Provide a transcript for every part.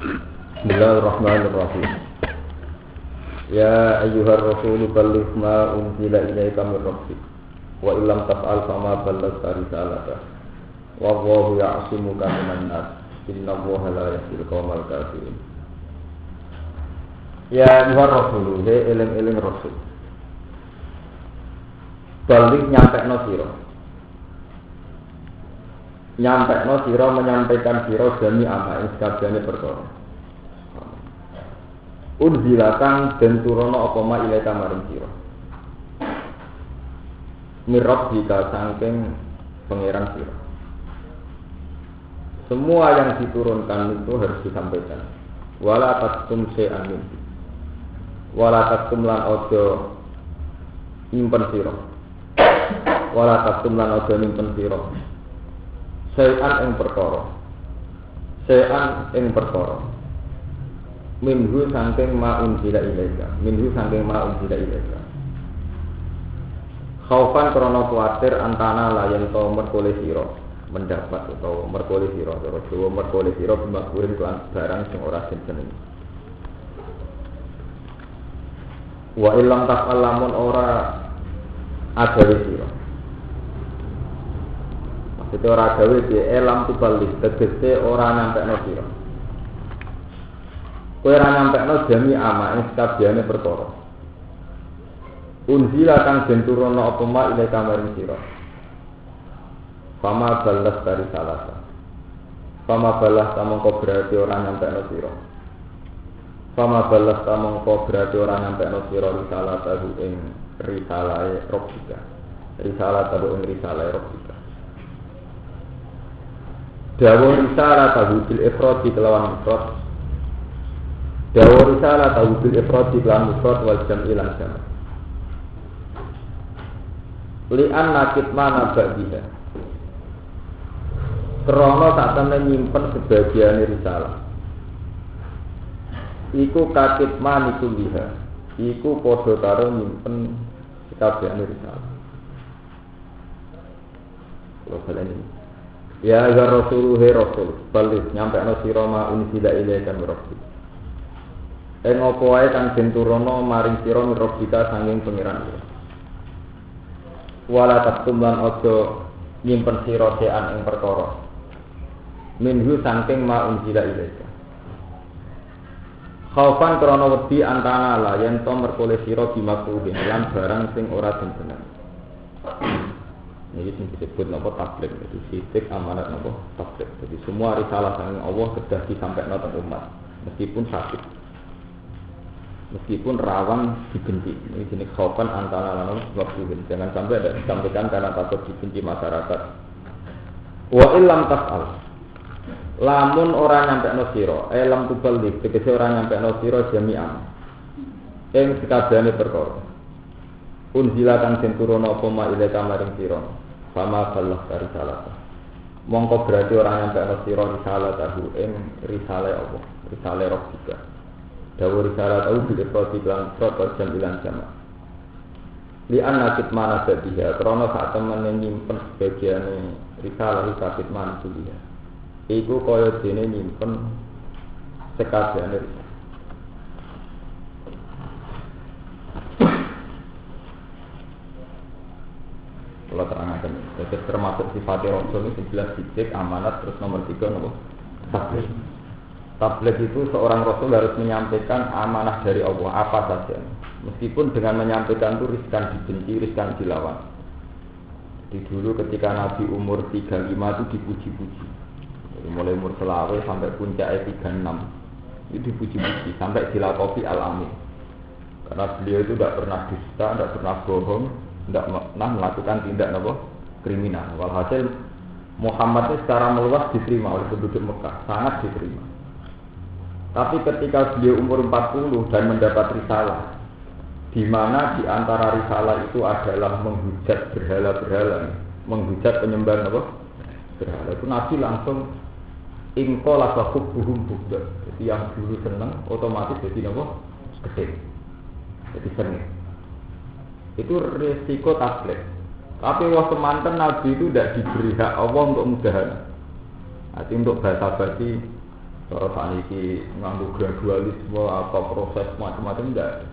Bismillahirrahmanirrahim. Ya ayyuhar rasul balligh ma unzila ilaika min rabbik wa illam taf'al fama ballaghta risalata wallahu ya'simuka minan nas innallaha la yahdil qaumal kafirin. Ya ayyuhar rasul, eling-eling rasul. Balik nyampekno sira menyampaikan sira jami ama ing sakabehane perkara. Unzilatan den turono apa ma ilaika maring sira. Mirab jika saking pangeran sira. Semua yang diturunkan itu harus disampaikan. Wala tastum syai'an min. Wala tastum lan ojo nyimpen sira. Wala tastum lan ojo nyimpen sira. Syai'an ing perkara. Syai'an ing perkara. Minhu saking ma unzila ilaika. Minhu saking ma unzila ilaika. Khaufan krana kuwatir antana layan to merkole sira mendapat utawa merkole sira cara Jawa merkole sira bimakruhin kelan barang sing ora seneng. Wa illam taf'al lamun ora agawe sira. Maksudnya ora agawe di elam tubalik tegese ora nyampekno sira. Kowe ora nyampekno jami ama ing sakabehane perkara. Unzila kang den turono apa ma ilaika maring sira. Fama balas dari salasa. Fama balas tamangka berarti ora nyampekno sira. Fama balas tamangka berarti ora nyampekno sira risalata ing risalahe Rabbika. Risalata ing risalahe Rabbika. Dawuh risalata bil ifrad kelawan ifrad. Dawuh risalata bil ifrad kelawan ifrad wal jam'i lan jam'. Li'an nakit mana ba'diha. Krana sak temene nyimpen sebagian risalah. Iku kakit maniku liha. Iku padha karo nyimpen sekabehane risalah. Ini. Ya agar rasuluhe rasul balik nyampekno sira ma unzila ilaika min rabbik. Ing apa wae kang den turono maring sira min rabbika sanging pangeran. Wala taktum lan aja nyimpen sira sean ing perkara. Minhu saking ma unzila ilaika. Khaufan krana wedi antana la yen to merkole sira bimakruhin lan barang sing ora seneng. Ini sing disebut napa tabligh, itu sitik amanat napa tabligh. Jadi semua risalah saking Allah kedah disampaikan teng umat meskipun sakit. Meskipun rawan dibenci. Ini jenis khaufan antara lan makruhin. Jangan sampai ada disampaikan karena takut dibenci masyarakat. Wa illam taf'al. Lamun ora nyampekno sira, lam tubalik, tegese ora nyampekno sira jami'an. Ing sekabehane perkara. Unzila kang den turono apa ma ilaika maring sira. Fama balagh risalata. Mongko berarti ora nyampekno sira risalatahu ing risale apa? Risale Rabbika. Dawuh risalah tau bil ifrad lan ifrad jam ilan jama. Li anna kitmana badiha krana sak temene nyimpen sebagiane risalah sakit mansuliha. Iku kaya dene nyimpen sekabehane risalah. Kalau terangkan, jadi termasuk sifat Rasul itu 11 titik amanat, terus nomor 3 nomor tabligh. Tabligh itu seorang Rasul harus menyampaikan amanah dari Allah apa saja. Meskipun dengan menyampaikan itu riskan dibenci, riskan dilawan. Jadi dulu ketika Nabi umur 35 itu dipuji-puji. Mulai umur selawe sampai puncaknya 36 itu dipuji-puji sampai dilakopi al-amin. Karena beliau itu tidak pernah dusta, tidak pernah bohong, tidak pernah melakukan tindak kriminal. Walhasil Muhammad itu secara meluas diterima oleh penduduk Mekah, sangat diterima. Tapi ketika beliau umur 40 dan mendapat risalah, di mana di antara risalah itu adalah menghujat berhala-berhala, menghujat penyembah berhala, itu Nabi langsung ingko labakub buhum bukda. Jadi yang dulu senang otomatis jadi gede, jadi sengit. Itu resiko tabligh. Tapi waktu mantan Nabi itu tidak diberi hak Allah untuk mudahan. Artinya untuk basa-basi Cara saniki nganggo gradualisme apa proses macam-macam enggak.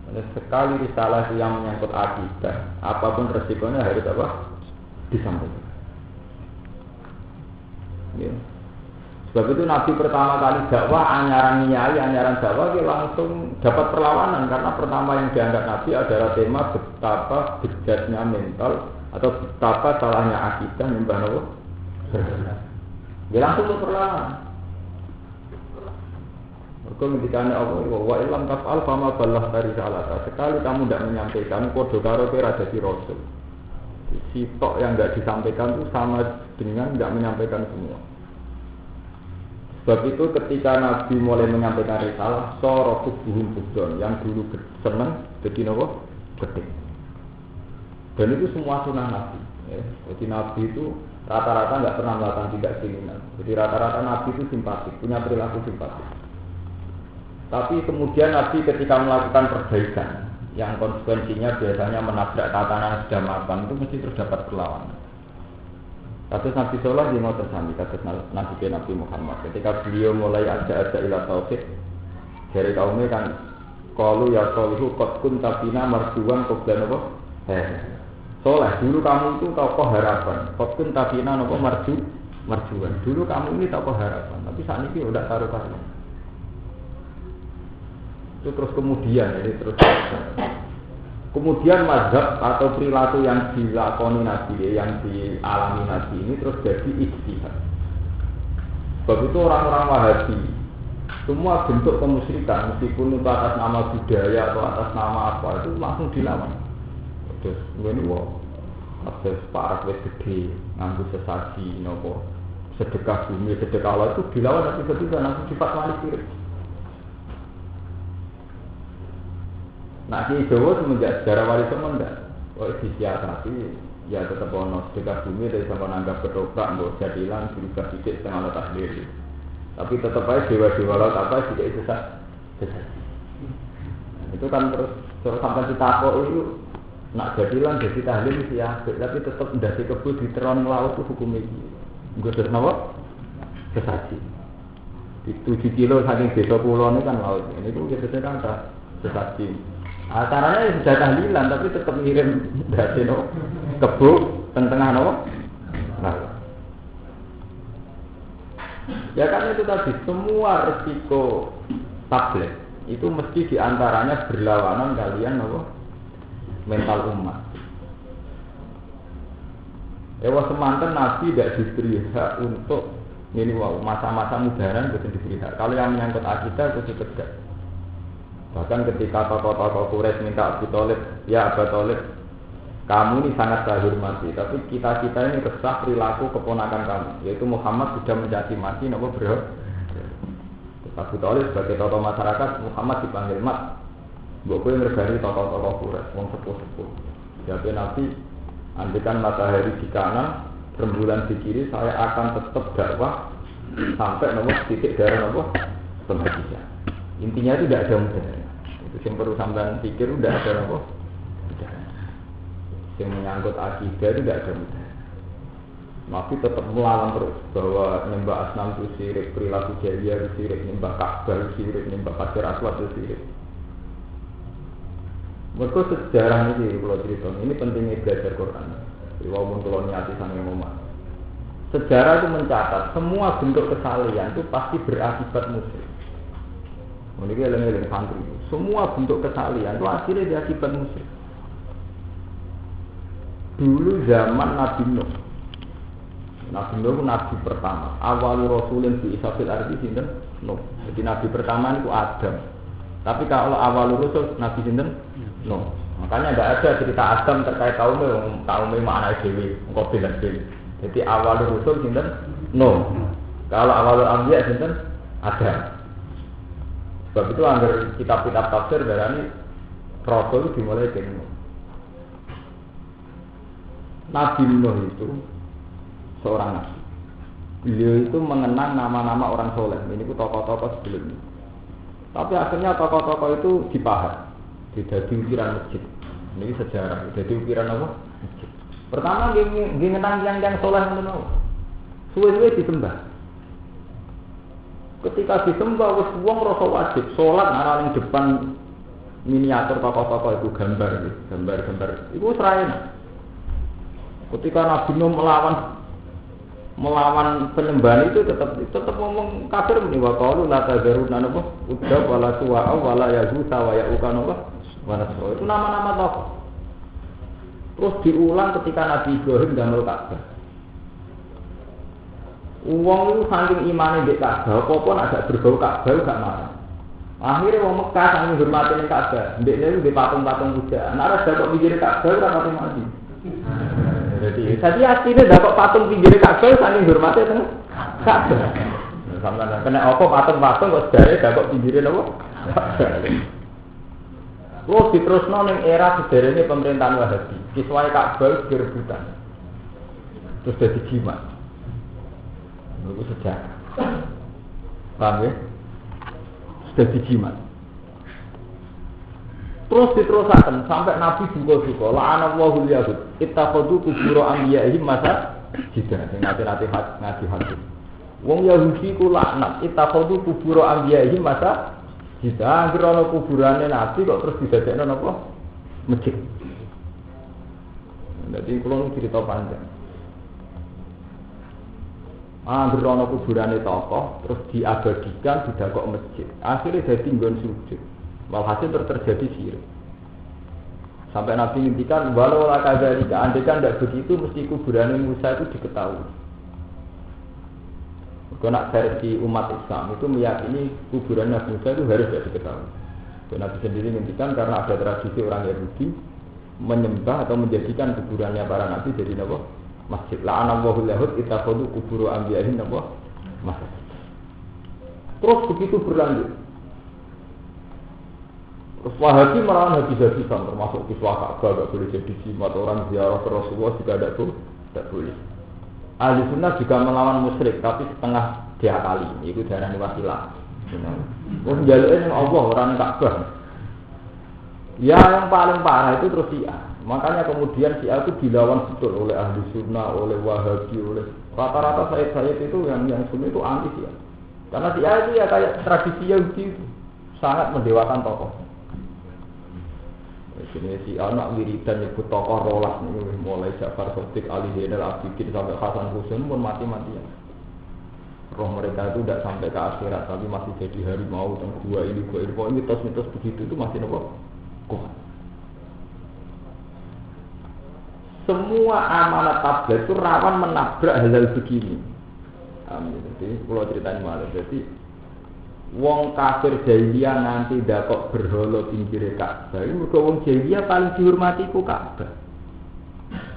Karena sekali risalah yang menyangkut akidah, apapun resikonya harus apa? Disampaikan. Ya. Sebab itu Nabi pertama kali dakwah, anyaran nyai, anyaran dakwah dia langsung dapat perlawanan karena pertama yang dianggap Nabi adalah tema betapa bejatnya mental atau betapa salahnya akidah nyembah Allah. Dia langsung perlawanan. Mereka ngendikane Allah, wa illam taf'al fama balagh risalata. Sekali kamu tidak menyampaikan kode karo kira jadi rasul. Sitok yang tidak disampaikan itu sama dengan tidak menyampaikan semua. Sebab itu ketika Nabi mulai menyampaikan risalah, soroku buhum budon yang dulu senang jadi nopo gede. Dan itu semua sunnah Nabi. Ya. Jadi Nabi itu rata-rata nggak pernah melakukan tidak keinginan. Jadi rata-rata Nabi itu simpatik, punya perilaku simpatik. Tapi kemudian Nabi ketika melakukan perbaikan yang konsekuensinya biasanya menabrak tatanan yang sudah mapan itu mesti terdapat perlawanan. Kasus Nabi Sallallahu Alaihi Wasallam, kasus Nabi Muhammad ketika beliau mulai ajak-ajak ila tauhid dari kaumnya kan qalu ya solihu qad kunta bina marjuwan qabla napa? Soleh, dulu kamu itu tokoh harapan. Qad kunta bina napa marjuwan. Dulu kamu ini tokoh harapan, tapi saat ini udah taruh-taruh. Itu terus kemudian mazhab atau perilaku yang dilakoni Nabi, yang dialami Nabi ini terus jadi ijtihad. Sebab itu orang-orang Wahabi semua bentuk kemusyrikan meskipun itu atas nama budaya atau atas nama apa itu langsung dilawan. Terus ini ada parak wis gede nganggo sesaji nopo sedekah bumi sedekah Allah itu dilawan tapi ketika langsung difatwani sirik. Nah, di Jawa semenjak sejarah wali songo ndak, disiasati ya tetap ono sedekah bumi dari sampai nanggap ketoprak, mbok jadilan berubah sedikit setengah letak diri. Tapi tetap aja dewa-dewa laut apa tidak itu sah. Itu kan terus sampai ditakok itu nak jadilan jadi tahlil ya, tapi tetap ndase kebo diteron laut itu hukum iki. Nggo terus napa? Sesaji. Di 7 kilo saking desa pulau ini kan laut. Ini tuh biasanya kan sesaji. Caranya ya sudah tahlilan tapi tetap ngirim dari kebo tengah no. Nah, ya kan itu tadi semua resiko tablet itu mesti diantaranya berlawanan kalian no, mental umat. Ewa semanten Nabi tidak diberi hak untuk ini masa-masa mudaran betul diberi hak. Kalau yang menyangkut akidah itu tidak. Bahkan ketika tokoh-tokoh Quraisy minta Abu Thalib, ya Abu Thalib, kamu ini sangat saya hormati, tapi kita ini resah perilaku keponakan kamu, yaitu Muhammad sudah mencaci maki, nopo bro. Abu Thalib sebagai tokoh masyarakat, Muhammad dipanggil mat, buat gue ngergani tokoh-tokoh Quraisy, wong sepuh-sepuh. Jadi Nabi, andikan matahari di kanan, rembulan di kiri, saya akan tetap dakwah sampai nopo titik darah nopo penghabisan. Intinya itu tidak ada mudahnya. Itu yang perlu sampean pikir udah ada apa? Tidak. Yang menyangkut akidah itu tidak ada mudahnya. Nabi tetap melawan terus bahwa nyembah asnam itu syirik, perilaku jahiliyah itu syirik, nyembah Ka'bah itu syirik, nyembah Hajar Aswad itu syirik. Mereka sejarah ini kalau cerita ini pentingnya belajar Quran. Jadi walaupun kalau niati sangat ngomong. Sejarah itu mencatat semua bentuk kesalahan itu pasti berakibat musyrik. Ini eleng-eleng santri. Semua bentuk kesalian itu akhirnya diakibat musyrik. Dulu zaman Nabi Nuh. Nabi Nuh itu nabi pertama. Awal Rasulin bi Isafil Ardi sinten Nuh. Jadi nabi pertama itu Adam. Tapi kalau awal Rasul Nabi sinten Nuh. Makanya tidak ada cerita Adam terkait kaumnya makna dewi, engkau bilang dewi. Jadi awal Rasul sinten Nuh. Kalau awal Anbiya sinten Adam. Sebab itu agar kitab-kitab tafsir darani Rasul dimulai dari Nuh. Nabi Nuh itu seorang nabi. Beliau itu mengenang nama-nama orang soleh. Ini itu tokoh-tokoh sebelumnya. Tapi akhirnya tokoh-tokoh itu dipahat, jadi ukiran masjid. Ini sejarah. Jadi ukiran apa? Masjid. Pertama dia mengenang yang soleh itu. Suwe-suwe disembah. Ketika disembah wis wong rasa wajib salat ana ning depan miniatur tokoh-tokoh itu gambar-gambar itu serain. Ketika Nabi Nuh melawan penyembahan itu tetap ngomong kafir meni wa qalu la tazaruna napa udda wala suwa wala yazusa wa yauka napa wa nasra itu nama-nama tokoh. Terus diulang ketika Nabi Ibrahim damel Ka'bah. Wong itu saking imane ndek Ka'bah apa nek gak berbau Ka'bah gak marah. Akhirnya wong Mekah saking hormati Ka'bah, ndekne ndek patung-patung puja. Nek ora kok pinggire Ka'bah ora pati mati. Jadi aslinya dah kok patung pinggir Ka'bah saking hormati teng Ka'bah. Sampeyan kena apa patung-patung kok sedare dah kok pinggire napa? Terus diterusno ning era sederene pemerintahan Wahabi. Kiswahe Ka'bah direbutan. Terus dadi jimat. Niku sejarah. Paham ya? Dadi jimat. Terus diterusaken sampai Nabi duka-duka la'anallahu al-yahud ittakhadhu qubur anbiya'ihim masa jidan sing nate-nate ngaji hadis. Wong Yahudi ku laknat ittakhadhu qubur anbiya'ihim masa jidan ana kuburane Nabi kok terus didadekno napa masjid. Dadi kula cerita panjang. Anggere ana kuburane tokoh terus diabadikan didakok masjid. Akhirnya dadi nggon sujud. Walhasil terjadi sirik. Sampai Nabi ngintikan walau la kadzalika andekan tidak begitu mesti kuburan Musa itu diketahui. Karena versi umat Islam itu meyakini kuburan Nabi Musa itu harus tidak diketahui. Dan Nabi sendiri ngintikan karena ada tradisi orang Yahudi menyembah atau menjadikan kuburannya para nabi jadi napa? Masjid. La'anallahu al-yahud ittakhadhu qubur anbiya'ihim napa? Masjid. Terus begitu berlanjut. Wahabi melawan habis-habisan termasuk kiswah Ka'bah tidak boleh jadi jimat, orang ziarah ke Rasulullah juga tidak boleh. Ahli sunnah juga melawan musyrik tapi setengah diakali, itu darah wasilah. Oh jaluknya yang Allah orang Ka'bah. Ya yang paling parah itu terus Syiah. Makanya kemudian Syiah itu dilawan betul oleh ahli sunnah, oleh Wahabi, oleh rata-rata Sayyid itu yang sunnah itu anti Syiah. Karena Syiah itu ya kayak tradisi Yahudi itu sangat mendewakan tokoh. Jadi si anak wiridan nyebut tokoh rolas nih, mulai Ja'far Shadiq, Ali Zainal Abidin sampai Hasan Husain pun mati-matian. Roh mereka itu tidak sampai ke akhirat, tapi masih jadi harimau dan gua ini. Pokoknya mitos-mitos begitu itu masih nopo kuat. Semua amanat tablet itu rawan menabrak hal-hal begini. Amin. Jadi kalau ceritanya malah jadi. Wong kafir jahiliyah nanti ndak kok berhala pinggir Ka'bah. Mergo wong jahiliyah paling dihormati ku Ka'bah.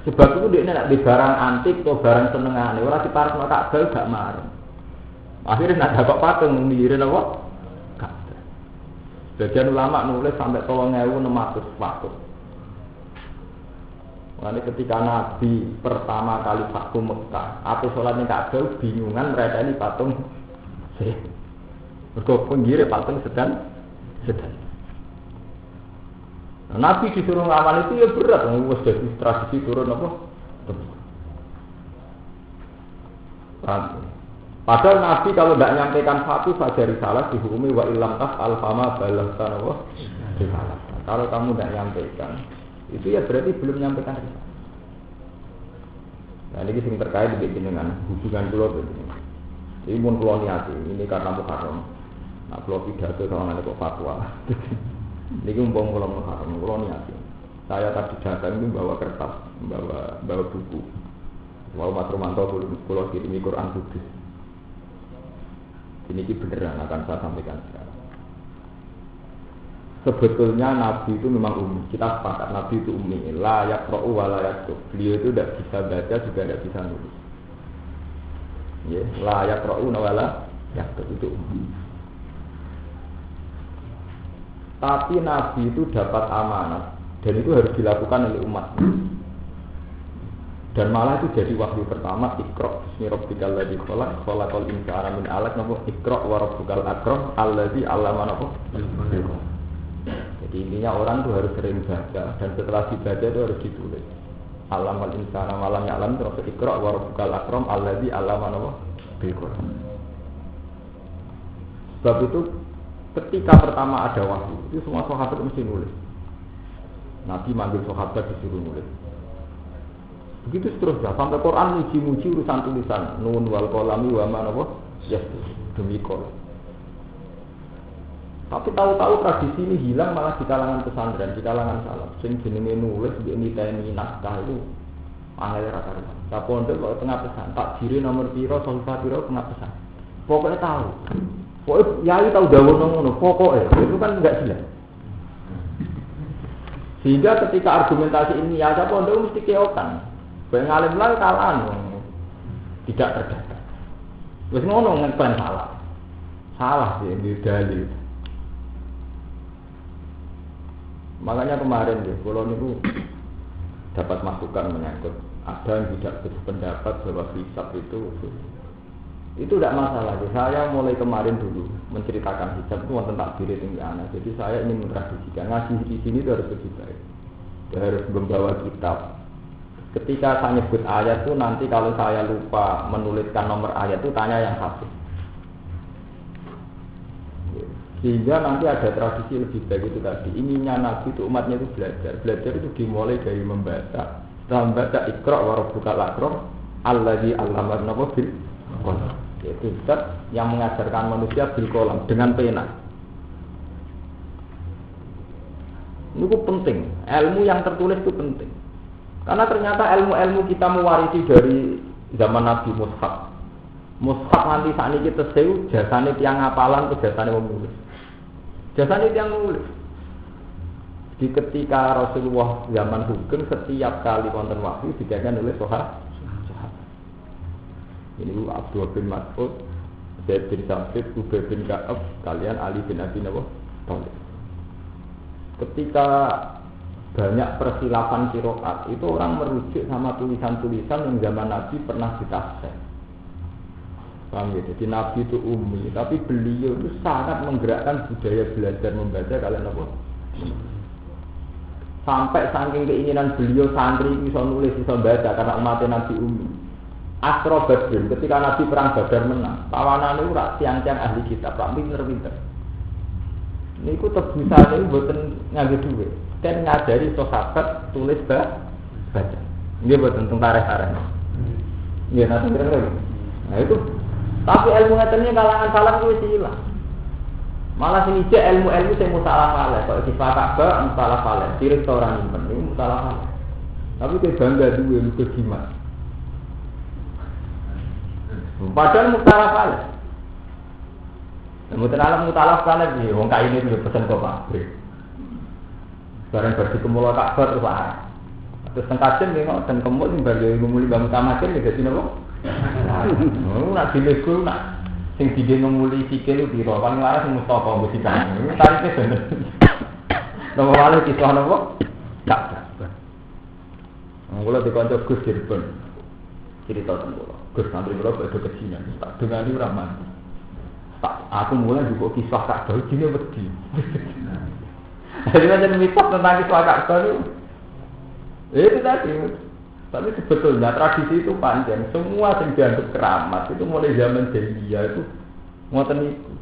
Sebab itu dekne nek di barang antik atau barang senengane ora diparkno Ka'bah gak marem. Akhirnya nak kok patung pinggire napa? Ka'bah. Sebagian ulama nulis sampai 3600 patung. Mulane ketika Nabi pertama kali Fathu Mekah, atau sholat ning Ka'bah bingungan mereteni patung sih. Mergo penggire patung sedang. Nah, Nabi disuruh ngamal itu ya berat, wis dadi tradisi turun apa? Padahal Nabi kalau tidak nyampaikan satu saja risalah dihukumi wa illam taf'al fama balaghta wa risalah. Kalau kamu tidak nyampaikan, itu ya berarti belum nyampaikan risalah. Nah ini sing terkait dengan hubungan kula begini. Ini pun kula niati, ini karena Muharram. Nah, kalau pidato sama nanti kok fatwa. Ini umpam kalau Muharram, kalau niati. Saya tadi datang itu bawa kertas, bawa buku. Walau Mas Romanto kalau kirimi Quran Kudus. Ini beneran akan saya sampaikan sekarang. Sebetulnya Nabi itu memang ummi. Kita sepakat Nabi itu ummi. La yaqra'u wa la yaktub. Beliau itu tidak bisa baca juga tidak bisa nulis. Ya, la yaqra'u wa la yaktub itu ummi. Tapi Nabi itu dapat amanat dan itu harus dilakukan oleh umat. Dan malah itu jadi wahyu pertama Iqra bismi rabbikal ladzi khalaq khalaqal insana min 'alaq napa Iqra wa rabbukal akram alladzi 'allama napa. Jadi intinya orang itu harus sering baca dan setelah dibaca itu harus ditulis. Allamal insana ma lam ya'lam terus Iqra wa rabbukal akram alladzi 'allama napa bil Qur'an. Sebab itu ketika pertama ada wahyu, itu semua sahabat mesti nulis. Nabi manggil sahabat disuruh nulis. Begitu seterusnya sampai Quran muji-muji urusan tulisan nun wal qalami wa ma napa yes demi Quran. Tapi tahu-tahu tradisi ini hilang malah di kalangan pesantren, di kalangan salaf. Sing jenenge nulis mbek niteni naskah itu angel rata-rata. Tak pondok kok tengah pesan, tak jiri nomor piro, solfa piro tengah pesan. Pokoknya tahu. Pokoknya yai tahu dawuh ngono, pokoknya itu kan enggak jelas. Sehingga ketika argumentasi ini ya pondok mesti keokan. Bae ngalim lah kalahan tidak terdata. Wis ngono ngeklaim salah. Salah sih di dalil. Makanya kemarin ya, kalau niku dapat masukan menyangkut ada yang tidak berpendapat bahwa hisab itu tidak masalah. Saya mulai kemarin dulu menceritakan hisab itu tentang diri tinggi anak. Jadi saya ingin mentradisikan ngaji di sini itu harus begitu. Harus membawa kitab. Ketika saya nyebut ayat itu nanti kalau saya lupa menuliskan nomor ayat itu tanya yang hafid. Sehingga nanti ada tradisi lebih baik itu tadi. Inginnya Nabi itu umatnya itu belajar. Belajar itu dimulai dari membaca. Setelah membaca Iqra wa rabbukal akram allazi 'allama bil qalam. Yaitu zat yang mengajarkan manusia bil qalam dengan pena. Ini penting. Ilmu yang tertulis itu penting. Karena ternyata ilmu-ilmu kita mewarisi dari zaman Nabi Mushaf. Mushaf nanti saat ini kita sewu jasane tiang ngapalan ke jasane menulis. Jasane tiang menulis. Di ketika Rasulullah zaman hukum setiap kali wonten wahyu dijaga oleh sahabat. Ini Abdullah bin Mas'ud, Zaid bin Sabit, Ubay bin Ka'ab, kalian Ali bin Abi Thalib. Ketika banyak perkhilafan qiraat itu orang merujuk sama tulisan-tulisan yang zaman Nabi pernah ditafsir. Paham ya? Jadi Nabi itu ummi, tapi beliau itu sangat menggerakkan budaya belajar membaca kalian apa? Sampai saking keinginan beliau santri bisa nulis bisa baca karena umatnya Nabi ummi. Asra Badrin ketika Nabi perang Badar menang, tawanan itu rak tiang-tiang ahli kitab, rak pinter-pinter. Niku tebusane mboten nganggo dhuwit. Dan ngajari sahabat tulis baca. Nggih mboten teng tarikh-tarikh. Nggih nanti kira-kira. Nah itu tapi ilmu ngatene kalangan salaf kuwi hilang. Malah sing ijek ilmu-ilmu sing musalah faleh, kok difatak ke musalah faleh, sirik orang nyimpen niku musalah faleh. Tapi kowe bangga duwe lugu jimat. Padahal musalah faleh. Mboten alam musalah faleh iki wong kaine iki pesen kok pabrik. Barang berarti kemula Ka'bah terus arah. Terus tengkajen nggih dan kemul sing bar yo ngumuli Mbah Mutamakin ya dadi napa? Oh, nak dilego nak sing dide ngumuli sikil piro? Paling laras sing Mustafa mesti kan. Tarife bener. Napa wale kisah napa? Ka'bah. Kula dikonco Gus Cirebon. Cerita teng kula. Gus santri kula kok do kejinan. Tak dongani ora mati. Tak aku mulai juga kisah Ka'bah dine wedi. Jadi macam mitos tentang kisah Ka'bah itu tadi. Tapi sebetulnya tradisi itu panjang. Semua yang dianggap keramat itu mulai zaman Jahiliyah itu ngoten niku.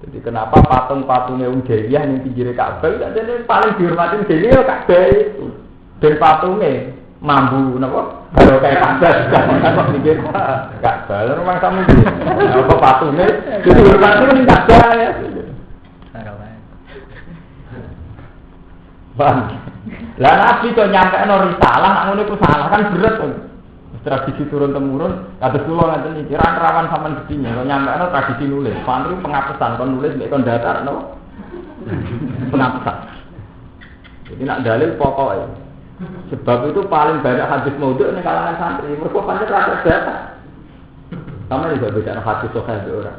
Jadi kenapa patung-patungnya Jahiliyah yang pinggir Ka'bah itu jadi paling dihormati Jahiliyah Ka'bah itu. Dan patungnya mambu napa? Kalau kayak Ka'bah kan kok pinggir Ka'bah. Lalu rumah kamu apa patungnya itu dihormati ning Ka'bah ya. Bang, lah Nabi kok nyampe risalah, nak ngono iku salah kan berat kan. Tradisi turun temurun, kados kula ngaten iki rawan sampean gedine, kok nyampe tradisi nulis. Pantri pengapesan kon nulis mek kon datar no. Pengapesan. Jadi nak dalil pokoknya. Sebab itu paling banyak hadis maudhu ning kalangan santri, mergo pancen ra data. Sama juga beda hadis sahih ora.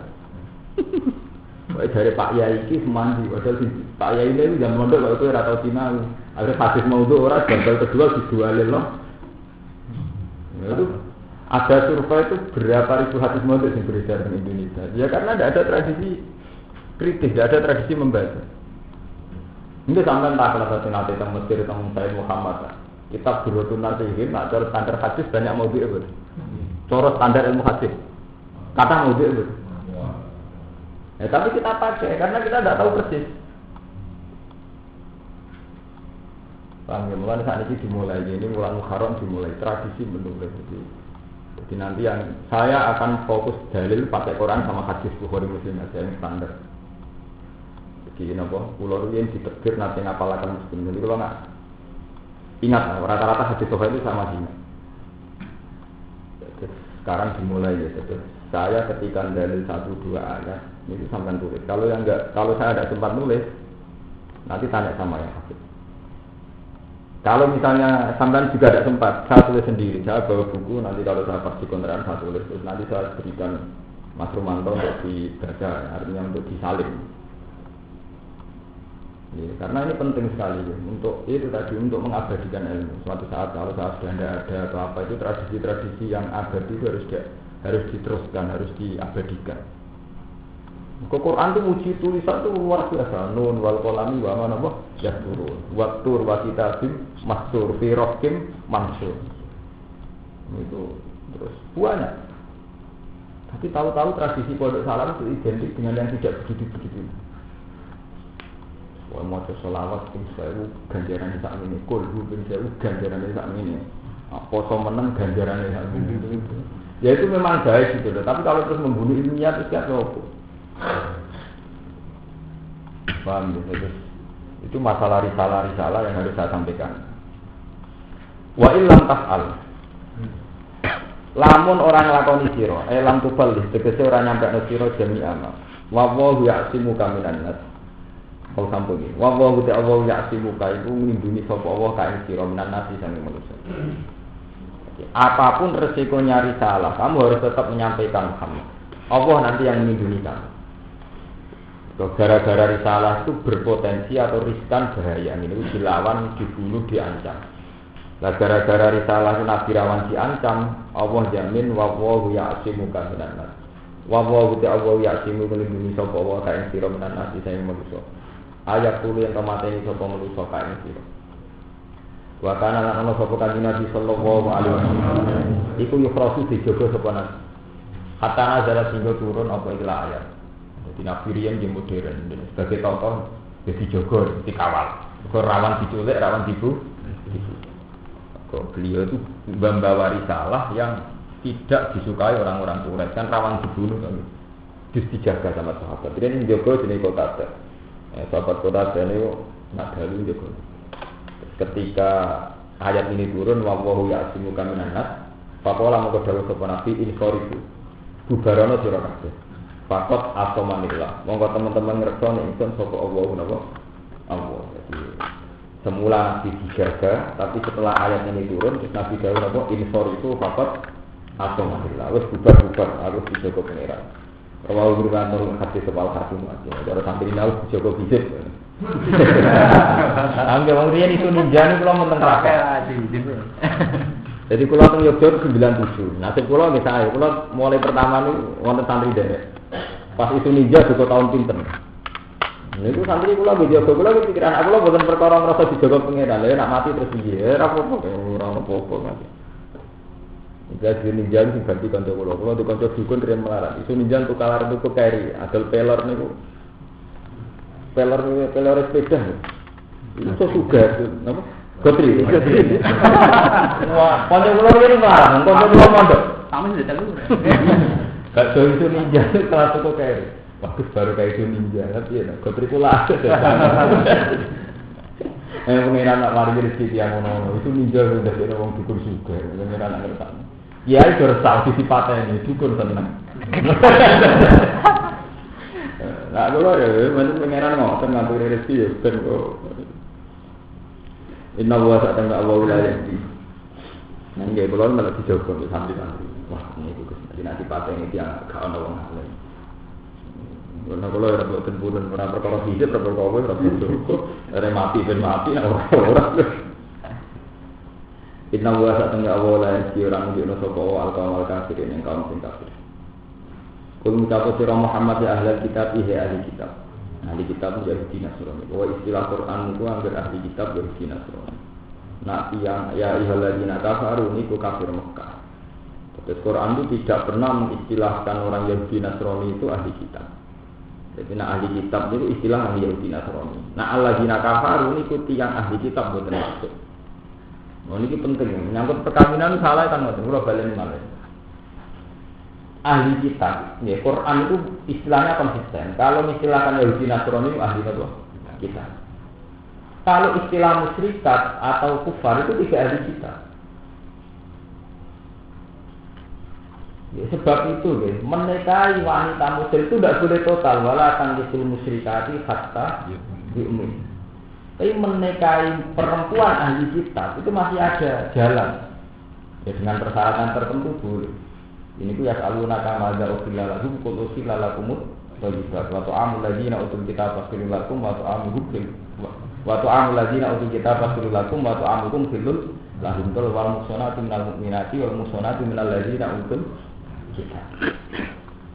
Dari Pak Yai iki semandi, padahal Pak Yai ini jam mondok kalau itu ratau sinau. Ada hadis maudhu orang gambar kedua dijualin loh. Itu ada survei itu berapa ribu hadis maudhu yang beredar di Indonesia. Ya karena tidak ada tradisi kritis, tidak ada tradisi membaca. Ini sampai tak kalau satu nanti tentang Mesir tentang Sayyid Muhammad. Kitab Durratun Nasihin, nak cara standar hadis banyak maudhu itu. Cara standar ilmu hadis, kata maudhu itu. Ya, tapi kita pakai karena kita tidak tahu persis. Paham ya? Mulai saat ini dimulai, ini mulai Muharram dimulai tradisi menulis. Jadi nanti yang saya akan fokus dalil pakai Quran sama hadis Bukhari Muslim aja yang standar. Jadi nopo, pulau yang ditegur nanti ngapalakan Muslim. Jadi kalau nggak ingat, rata-rata hadis Bukhari itu sama sih. Sekarang dimulai ya. Saya ketika dalil 1-2 ayat itu sampai tulis. Kalau yang enggak, kalau saya ada sempat nulis, nanti tanya sama yang hafid. Kalau misalnya sampai juga ada sempat, saya tulis sendiri. Saya bawa buku, nanti kalau saya pas di kontrakan saya tulis. Terus nanti saya berikan Mas Rumanto untuk dibaca, artinya untuk disalin. Ya, karena ini penting sekali ya, untuk itu tadi untuk mengabadikan ilmu. Suatu saat kalau saya sudah tidak ada atau apa itu tradisi-tradisi yang abadi itu harus diteruskan, harus diabadikan. Quran itu uji tulisan itu luar biasa. Nun wal qalami wa ma nabah yasturun. Wattur wa kitabim mastur fi raqim mansur. Itu terus banyak. Tapi tahu-tahu tradisi pondok salam itu identik dengan yang tidak begitu-begitu. Wah mau selawat pun saya ganjaran sak ini, kulhu pun saya ganjaran sak ini. Poso meneng ganjaran sak ini. Ya itu memang baik gitu loh. Tapi kalau terus membunuh ilmiah itu siapa apa? Paham ya? Itu masalah risalah yang harus saya sampaikan. Wa illam taf'al. Lamun orang lakoni sira, lam tubal tegese ora nyampe sira jami'an. Wa wa ya'simuka minan nas. Kau sampun iki. Wa wa ta Allah ya'simuka iku nglindungi sapa Allah kae sira minan nas sange manusia. Apapun resikonya risalah, kamu harus tetap menyampaikan Muhammad. Allah nanti yang melindungi kamu. Gara-gara risalah itu berpotensi atau riskan bahaya, ini dilawan, dibunuh, diancam. Nah gara-gara risalah itu Nabi rawan diancam, Allah jamin wallahu ya'simuka minan nas. Wallahu ta'ala ya'simu melindungi sapa wa kae sira minan nas sing manusa. Ayat tulu yang kemateni sapa manusa kae sira. Wa kana lan ana sapa kanjeng Nabi sallallahu alaihi wasallam. Iku yufrasu dijogo sapa Nabi. Hatta nazara singgo turun apa ikhlas ayat. Jadi Nabi riyen yang modern, sebagai contoh jadi jogo, dikawal. Rawan diculik, rawan dibu. Kok beliau itu membawa risalah yang tidak disukai orang-orang Quraisy, kan rawan dibunuh kan. Terus dijaga sama sahabat. Dia ini jogo jenis kota. Sahabat kota ini nak dalu jogo. Ketika ayat ini turun, wallahu ya'simuka minan nas, faqala moko dawuh sapa Nabi insoriku. Bubarana sira kabeh. Fakot asomanillah. Monggo teman-teman ngerti nek ingsun sapa Allah napa? Allah. Jadi semula Nabi dijaga, tapi setelah ayat ini turun, terus Nabi dawuh napa? Insor itu fakot asomanillah. Wis bubar-bubar harus dijaga pangeran. Rawahu Bukhari hadis sebal hakim aja. Cara sambil nau dijaga bisik. Angge wong riyen itu ninjani kula mboten rakyat. Jadi kula teng Yogyakarta 97. Nasib kula nggih sae. Kula mulai pertama niku wonten santri derek. Pas itu ninja juga tahun pinten. Niku santri kula nggih jaga kula pikiran aku lho mboten perkara ngrasa dijaga pangeran. Lah nek mati terus piye? Ora apa-apa, ora apa-apa mati. Jadi ninja sing ganti kanca kula. Kula di kanca dukun riyen melarat. Isu ninja untuk kalar itu keri, adol pelor niku. Pelor sepeda. Itu sudah napa? Gotri. Wah, kanca kula iki melarat, kanca kula mondok. Sama sih dalu. Gak jauh itu ninja kelas itu kayak bagus baru kayak itu ninja tapi ya gotri pula pengiran nak lari rezeki yang ngono itu ninja udah ada orang dukun juga pengiran nak ngerti ya itu resah sifatnya ini dukun tenang nah kalau ya macam pengiran ngotot ngatur rezeki ya kan kok inna wa sa'atan Allah wilayah di nggak kalau malah dijogo santri-santri wah ini bagus nanti pakai ini yang gak ada orang lain. Karena kalau ada buat tempuran orang perkara fisik, perkara kau ada mati ben mati orang. Inna wa sa'atanga awala yang orang di nusopo al-kamal kafirin yang kaum sing kafir. Kul mutapo sira Muhammad ya ahli kitab ahli kitab. Ahli kitab Yahudi Nasrani. Bahwa istilah Quran itu anggar ahli kitab Yahudi Nasrani. Nah yang ya ayyuhalladzina kafaru niku kafir Mekah. Terus Quran itu tidak pernah mengistilahkan orang Yahudi Nasrani itu ahli kitab. Jadi nak ahli kitab itu istilah ahli Yahudi Nasrani. Nah alladzina kafaru niku tiyang ahli kitab boten maksud. Nah niki penting menyangkut perkawinan salah kan ngoten kula baleni malih. Ahli kitab, ya Quran itu istilahnya konsisten. Kalau istilahkan Yahudi Nasrani ahli apa? Kitab. Kalau istilah musyrikat atau kufar itu tidak ahli kitab. Ya, sebab itu, ya, menikahi wanita musyrik itu tidak boleh total. Wala tangkisul musyrikati hatta yu'min. Tapi menikahi perempuan ahli kitab itu masih ada jalan. Ya, dengan persyaratan tertentu boleh. Ini ku yas'aluna kama za'ufilla lahum qul usilla lakumut wajibat wa ta'amul ladina utul kitab fasirul lakum wa ta'amuhum fil wa ta'amul ladina utul kitab fasirul lakum wa ta'amuhum fil lahum tul wal musonati minal mu'minati wal musonati minal ladina utul kitab.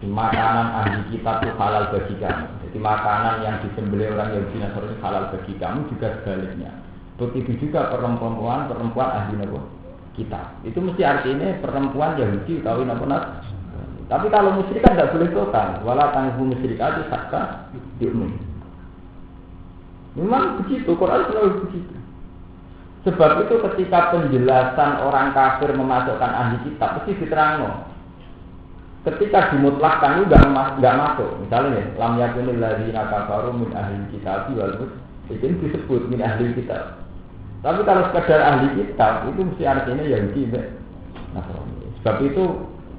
Makanan ahli kitab itu halal bagi kamu. Jadi makanan yang disembelih orang Yahudi Nasrani halal bagi kamu juga sebaliknya. Begitu juga perempuan ahli kitab. Itu mesti artinya perempuan Yahudi kawin apa Nasrani. Tapi kalau musyrik kan tidak boleh total. Wala tanghu musyrikati hatta yu'min. Memang begitu, Quran selalu begitu. Sebab itu ketika penjelasan orang kafir memasukkan ahli kitab mesti diterangkan. Ketika dimutlakkan itu enggak masuk. Misalnya nih, lam yakunil ladzina kafaru min ahli kitab wal musyrikin disebut min ahli kitab. Tapi kalau sekedar ahli kitab itu mesti artinya Yahudi. Sebab itu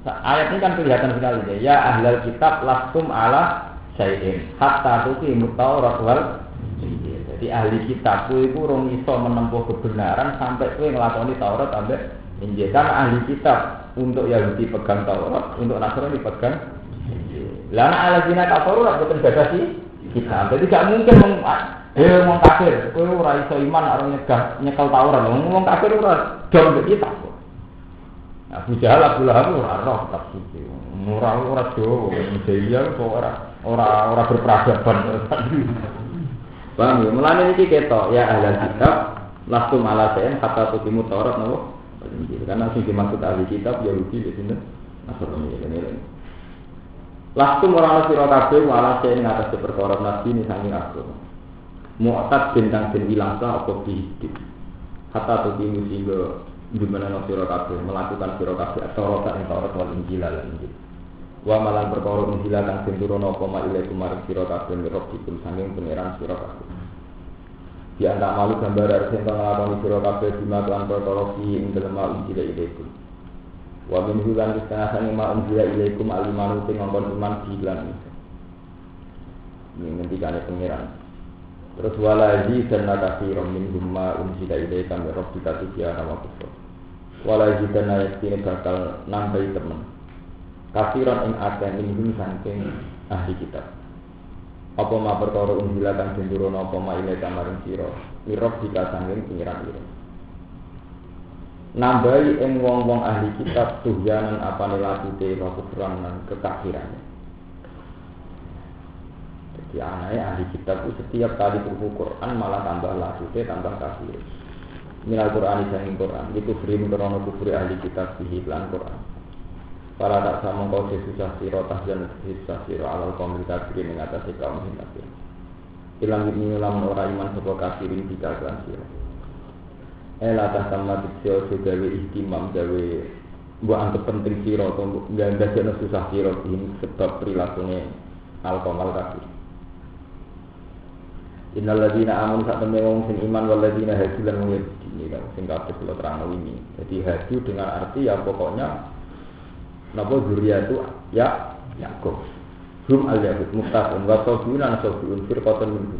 ayat ini kan kelihatan sekali ya ahlal kitab lastum ala syai'in hatta tuqimut taurat wal injil. Jadi ahli kitab itu urung iso menempuh kebenaran sampai kowe nglakoni Taurat sampai Injil. Karena ahli kitab untuk Yahudi pegang Taurat, untuk Nasrani pegang Injil. Lah ana alladzina kafaru ora boten badasi kitab. Jadi gak mungkin wong kafir kowe ora iso iman arep nyekel Taurat. Wong kafir ora dong kitab. Abu Jahal, Abu Lahab ora roh tafsir. Ora Jawa, India ora berperadaban. Paham ya? Mulane iki ketok ya ahli kitab lastum ala sayen kata tukimu Taurat napa? Karena sing dimaksud ahli kitab Yahudi di sini Nasrani ini. Lastum ora ana sira kabeh wala sayen ngatas perkara nabi ni saking aku. Mu'tad bintang den ilang sa apa bidik. Kata tukimu singgo gimana sira kabeh melakukan sira kabeh Taurat ing Taurat wal Injil lan Injil. Wa malan perkara Injil kang den turono apa mailaikum marang sira kabeh mirokipun saking pangeran sira kabeh. Di antara malu gambar harus yang ngelakoni sira kabeh bima lan perkara fi ing dalem Injil ilaikum. Wa min hulan setengah sange ma Injil ilaikum alimanu sing ngongkon iman bilan. Ini ngendikane pangeran. Terus walaji dan nakasirom min humma unsida ilaika min rabbika tusyana wa kufur. Walaji dan ayatine bakal nambahi temen. Kasiron ing akeh min saking ahli kitab. Apa ma perkara unjila kang den turono apa ma ilaika maring sira. Min rabbika saking pengiran ira. Nambahi ing wong-wong ahli kitab tuhyanan apane lakute wa kufran lan kekafiran. Jadi anaknya ahli kitab itu setiap kali buku Quran malah tambah lasute tambah kafir. Minal Quran isangin Quran itu beri krono kufri ahli kitab dihiklan Quran. Para tak sama kau susah siro tahjan susah siro alal kaum kafirin mengatasi kaum kafir. Ilang ini ulam orang iman sebuah kafirin tidak kelan siro. Latah sama disio gawe ihtimam gawe buat anggap penting siro atau gak ada susah siro ini sebab perilakunya al kaum kafir. Innal ladzina amanu sak temne wong sing iman wal ladzina hadu lan wong iki kan sing kabeh kula terangno ini. Jadi hadu dengan arti ya pokoknya napa dzurriyyatu ya Yakub. Hum al yahud muttaqun wa tabiun an sabiun firqatan min.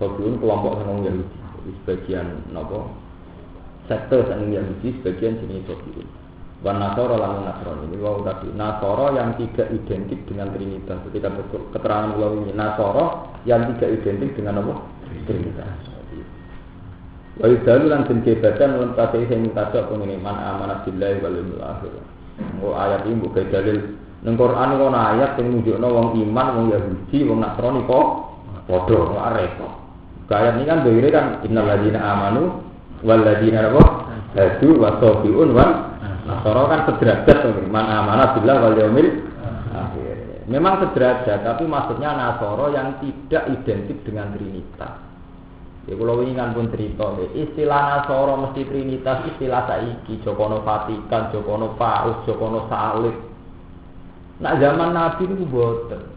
Sabiun kelompok wong Yahudi. Jadi sebagian napa sekte sang Yahudi sebagian jenis sabiun. Wan Nasara lan Nasrani ini wau tadi Nasara yang tidak identik dengan Trinitas. Ketika keterangan kula ini Nasara yang tidak identik dengan apa? Trinitas. Wa yudalu lan den kebatan lan pate sing mutadak ngene man amanat billahi wal yawmil akhir. Mo ayat iki mbok dalil ning Quran ana ayat sing nunjukno wong iman, wong Yahudi, wong Nasrani kok padha ora repot. Ayat ini kan dhewe kan innal ladzina amanu wal ladzina hadu wa sabiun wa Nasara kan sederajat man amanah billah wal yaumil akhir. Memang sederajat, tapi maksudnya Nasoro yang tidak identik dengan Trinitas. Ya kalau ingin pun cerita, istilah Nasoro mesti Trinitas, istilah saiki, Jokono Vatikan, Jokono Paus, Jokono Salib. Nak zaman Nabi itu boten.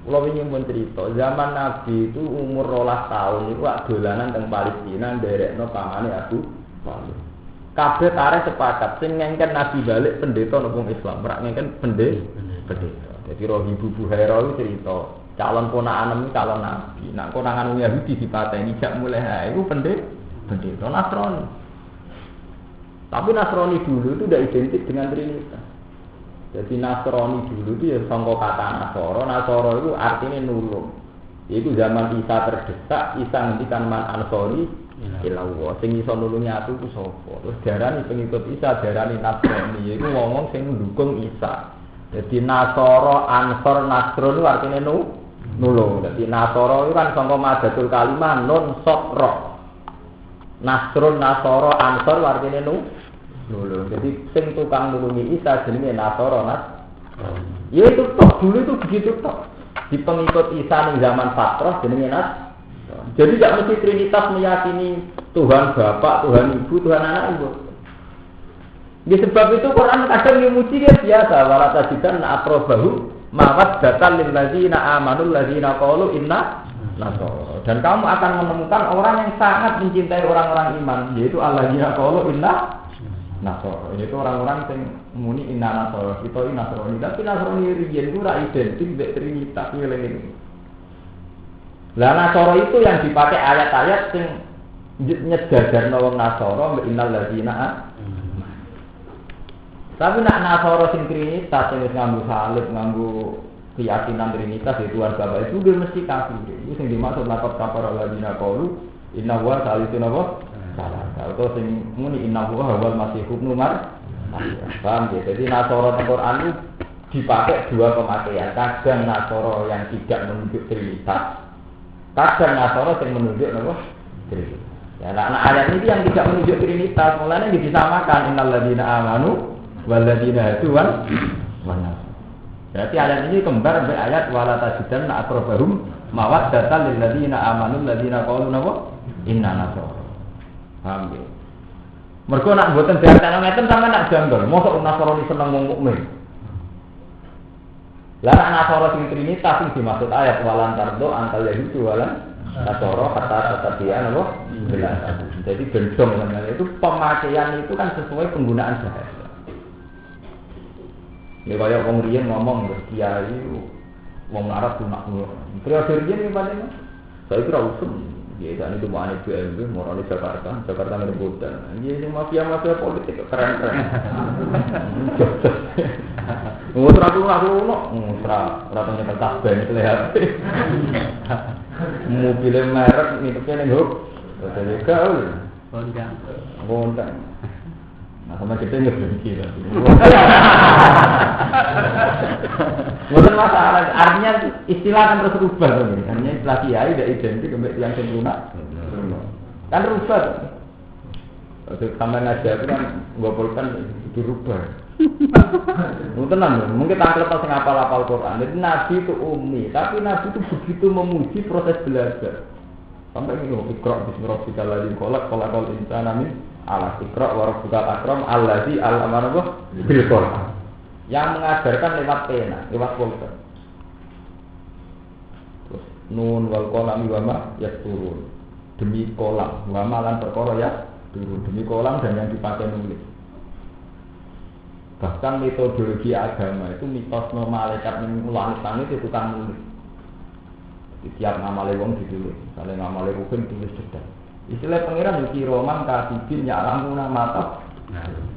Kalau ingin pun cerita, zaman Nabi itu umur 12 tahun itu dolanan teng Palestina, nderekno pamane Abu Thalib. Kabeh tarik sepakat, sing ngengken Nabi balik pendeta nopong Islam, ora ngengken pendeta. Jadi roh ibu Buhaira itu cerita, calon ponakan ini calon Nabi. Nak konangan Yahudi dipateni jak mulai ha iku pendeta Nasrani. Tapi Nasrani dulu itu tidak identik dengan Trinitas. Jadi Nasrani dulu itu ya sangka kata Nasoro. Nasoro itu artinya nulung. Itu zaman Isa terdesak, Isa ngendikan man ansori ilawo. Sing iso nulungi aku itu sapa? Terus darani pengikut Isa, darani Nasrani. Iku ngomong sing mendukung Isa. Jadi Nasoro, Ansor, Nasrun itu artinya nulung. Jadi Nasoro itu kan sangka madatul kalimah nun sot roh. Nasrun, Nasoro, Ansor artinya nulung. Jadi sing tukang nulungi Isa jenenge Nasoro, ya itu tok, dulu itu begitu tok. Di pengikut Isa ning zaman Fatrah jenenge Jadi tidak mesti Trinitas meyakini Tuhan Bapak, Tuhan Ibu, Tuhan Anak Ibu. Di sebab itu Quran kadang memuji dia biasa, wala tajidan aqrabahu mawaddatan lil ladzina amanu ladzina qalu inna nasara. Dan kamu akan menemukan orang yang sangat mencintai orang-orang iman, yaitu alladzina qalu inna nasara. Itu orang-orang yang muni inna nasara, kita ini nasrani, tapi nasrani riyen itu ora identik dengan Trinitas ini. Lah nasara itu yang dipakai ayat-ayat sing nyedadarno wong nasara mbek innal ladzina. Tapi nak Nasoro sing Trinitas sing nganggo salib, nganggo keyakinan Trinitas itu Tuhan Bapa itu dia mesti kafir. Itu sing dimaksud lakot kafara ladina qalu inna huwa salisun apa? Salah. Atau sing muni inna huwa wal masih ibnu Maryam. Paham ya? Jadi Nasoro teng Quran itu dipakai dua pemakaian. Kadang Nasoro yang tidak menunjuk Trinitas, kadang Nasoro yang menunjuk apa? Trinitas. Ya, nah ayat ini yang tidak menunjuk Trinitas, mulanya disamakan innal ladina amanu waladina tuan mana? Berarti ayat ini kembar dengan ayat wala tajidan aqrabahum mawaddatan lil ladina amanu ladina qalu napa inna nasara. Paham ya? Mergo nak mboten diarteni ngeten sampeyan nak janggal, mosok Nasrani seneng wong mukmin. Lah nak Nasara sing Trinitas sing dimaksud ayat walan tardo antal yahudi walan nasara kata dia napa? Jadi gendong namanya itu pemakaian itu kan sesuai penggunaan bahasa. Ya kaya wong riyen ngomong kiai wong Arab lunak ngono. Periode riyen iki pancen saya kira usum. Ya dan itu mau ane BMW, mau ane Jakarta ngerebutan. Ya ini mafia politik keren-keren. Ngurus aku ngono, ora nyekel tasbih itu lihat. Mobil merek nitupnya ning hub. Dadi gaul. Bontang. Nah, sama kita nggak berhenti lah. Bukan masalah, artinya istilah kan terus rubah kan? Artinya istilah kiai tidak identik dengan yang sempurna. Kan rubah. Kalau sampai ngajar itu kan ngopolkan dirubah. Tenang, mungkin tangkap pas ngapal-apal Quran. Jadi Nabi itu ummi, tapi Nabi itu begitu memuji proses belajar. Sampai ini ikra bismillahirrahmanirrahim khalaqal insana min ala ikra wa rabbukal akram allazi allama bil qalam. Yang mengajarkan lewat pena, lewat pulpen. Terus nun wal qalam wa ma yasturun. Demi kolam, wa ma lan perkara ya turun demi kolam dan yang dipakai nulis. Bahkan metodologi agama itu mitos malaikat mengulangi langit itu tukang nulis. Setiap ngamale wong ditulis, misalnya ngamale rukun tulis cedak. Istilah pengiran yuki roman katibin ya'lamuna mata.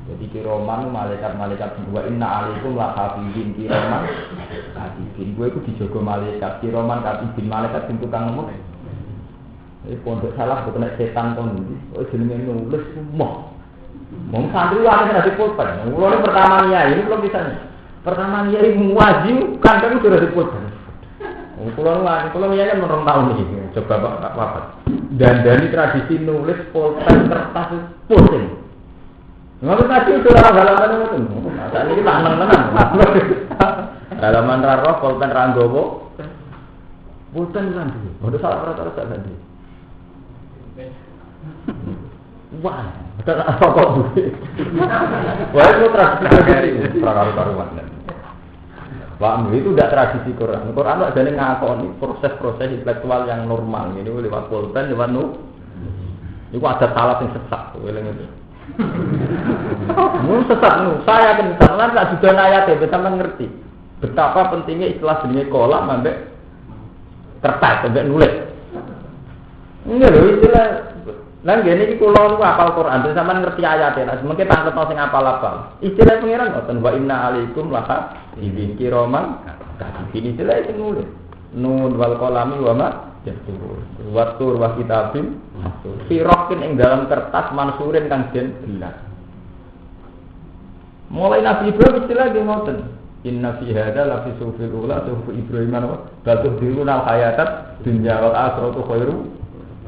Jadi kiroman malaikat-malaikat dua inna alaikum la hafizin kiroman katibin. Gue itu dijogo malaikat kiroman katibin malaikat sing tukang nulis. Pondok salah bukan setan kon iki. Oh jenenge nulis semua. Wong santri wae nek dipulpen. Mulane pertama ini belum bisa. Pertama nyai wajib kandang sudah dipulpen. Kalau ya kan orang tahun ini, coba apa? Dan dari tradisi nulis pulpen kertas pusing. Nggak tadi itu orang halaman itu, saat ini tangan. Halaman ra roh pulpen ra nggowo. Pulpen kan iki. Ora salah ora tak ganti. Wah, betul apa kok duwe. Wah, itu tradisi karuan. Wah, itu tidak tradisi Quran. Quran itu ada ngakoni proses-proses intelektual yang normal. Ini lewat pulpen, lewat itu ada salah yang sesat. Itu. Sesat saya kan misalnya tak juga ayat ya, bersama ngerti betapa pentingnya istilah jenis kolam sampai kertas sampai nulis. Enggak loh istilah. Nah gini kalau lu hafal Quran, terus sampean ngerti ayatnya, mungkin tangkep sing hafal. Istilah pengiran ngoten wa inna alaikum laka ibiki roman. Ini istilah itu nulis. Nun wal qalami wa ma yastur. Wa tur wa kitabim. Sirokin ing dalam kertas mansurin kang den gelas. Mulai Nabi Ibrahim istilah ge ngoten. Inna fi hadza la fi sufil ula sufu Ibrahim wa batuh diruna hayatat dunya wal akhiratu khairu.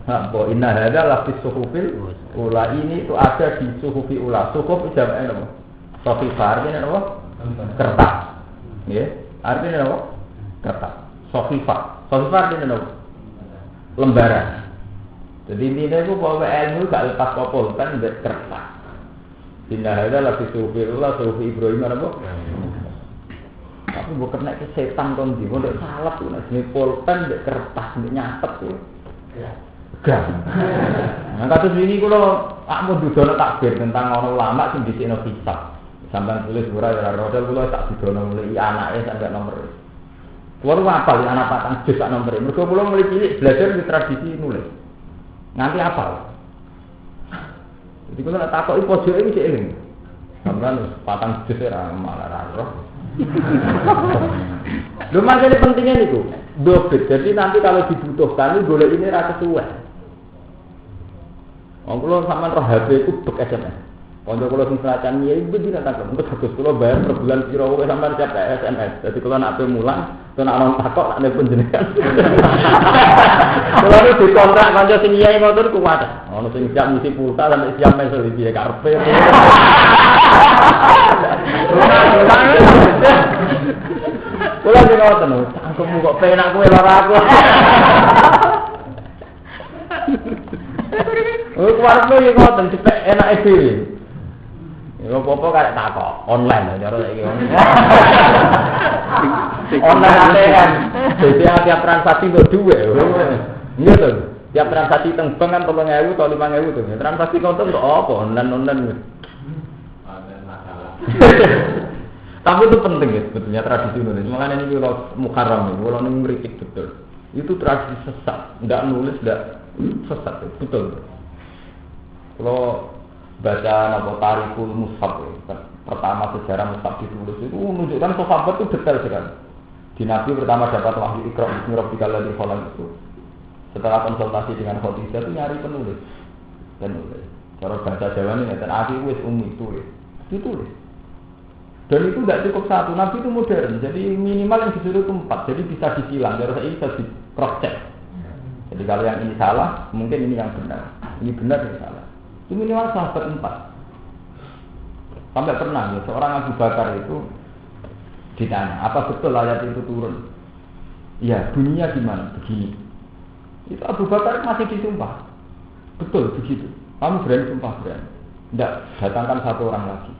Bahwa inna hadza la fi suhufil ula ini itu ada di suhufi ula. Suhuf jamaknya apa? Sahifah artinya apa? Kertas. Nggih. Artinya apa? Kertas. Sahifah. Sahifah artinya apa? Lembaran. Jadi intinya itu bahwa ilmu gak lepas kopol kan kertas. Inna hadza la fi suhufil ula suhufi Ibrahim apa? Tapi bukan nek setan kon ndi, ndek salep ku nek pulpen ndek kertas ndek nyatet ku. Gak. Nah, kasus ini kalau aku dudono takbir tentang orang ulama sing disikno hisab. Sampai tulis ora ya rodel kula tak dudono mulai anake sampai nomor. Kulo apal anak patang jus sak nomor. Mergo kula mulai cilik belajar di tradisi nulis. Nganti apal. Jadi kula tak takoki pojoke iki sik eling. Sampeyan patang jus ora malah ra roh. Lho makanya pentingnya niku. Dobet. Jadi nanti kalau dibutuhkan golek ini ra kesuwen. Kalau sampean roh HP itu bek SMS. Kalau kalau misalkan ya ibu tidak takut. Untuk bagus kalau bayar per bulan piro kowe sampean siap SMS. Jadi kalau nak HP mulang, to nak ono takok nak nelpon jenengan. Kalau itu dikontrak kanca sing yai motor kuat. Ono sing siap ngisi pulsa sampai siap mesel iki karepe. Kula sing ngoten lho, cangkemmu kok penak kowe lara aku. Oh, kuwarepno yo ngoten cepet enake dhewe. Ya apa-apa karek takok online cara saiki. Online ATM. Dadi tiap transaksi untuk duwe. Iya to. Tiap transaksi teng bank kan 3.000 atau 5.000 to. Transaksi konten kok apa online. Tapi itu penting ya sebetulnya tradisi nulis. Makanya ini kalau mukarram ini, kalau ini ngeritik betul. Itu tradisi sesat, tidak nulis, tidak sesat, betul. Kalau baca nama Tarikul Mushaf, pertama sejarah Mushaf ditulis itu menunjukkan sahabat itu detail sekali. Di Nabi pertama dapat wahyu Iqra bismi rabbikal ladzi khalaq itu. Setelah konsultasi dengan Khadijah itu nyari penulis. Cara bahasa Jawa ini dan aku wis tulis. Ditulis. Dan itu tidak cukup satu, Nabi itu modern, jadi minimal yang disuruh itu 4, jadi bisa disilang, jadi saya bisa di cross check. Jadi kalau yang ini salah, mungkin ini yang benar, ini benar ini salah. Itu minimal sahabat 4. Sampai pernah ya, seorang Abu Bakar itu ditanya, apa betul ayat itu turun? Iya, bunyinya gimana? Begini. Itu Abu Bakar masih disumpah. Betul begitu. Kamu berani sumpah berani. Tidak, datangkan satu orang lagi.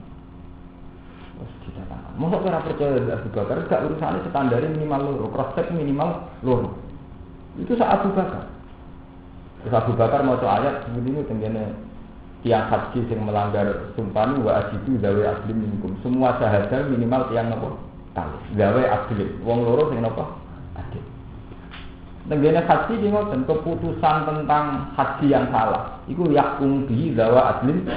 Masa kira percaya Abu Bakar gak urusannya standar minimal loro, cross-check minimal loro. Itu saat Abu Bakar. Terus Abu Bakar mau ayat begini tenggene tiang haji yang melanggar sumpah wa ajidu gawe aslim minkum. Semua syahadat minimal tiang nopo kali. Gawe aslim. Wong loro sing nopo? Adil. Tenggene haji di ngoten keputusan tentang haji yang salah. Iku yakum bi gawa aslim.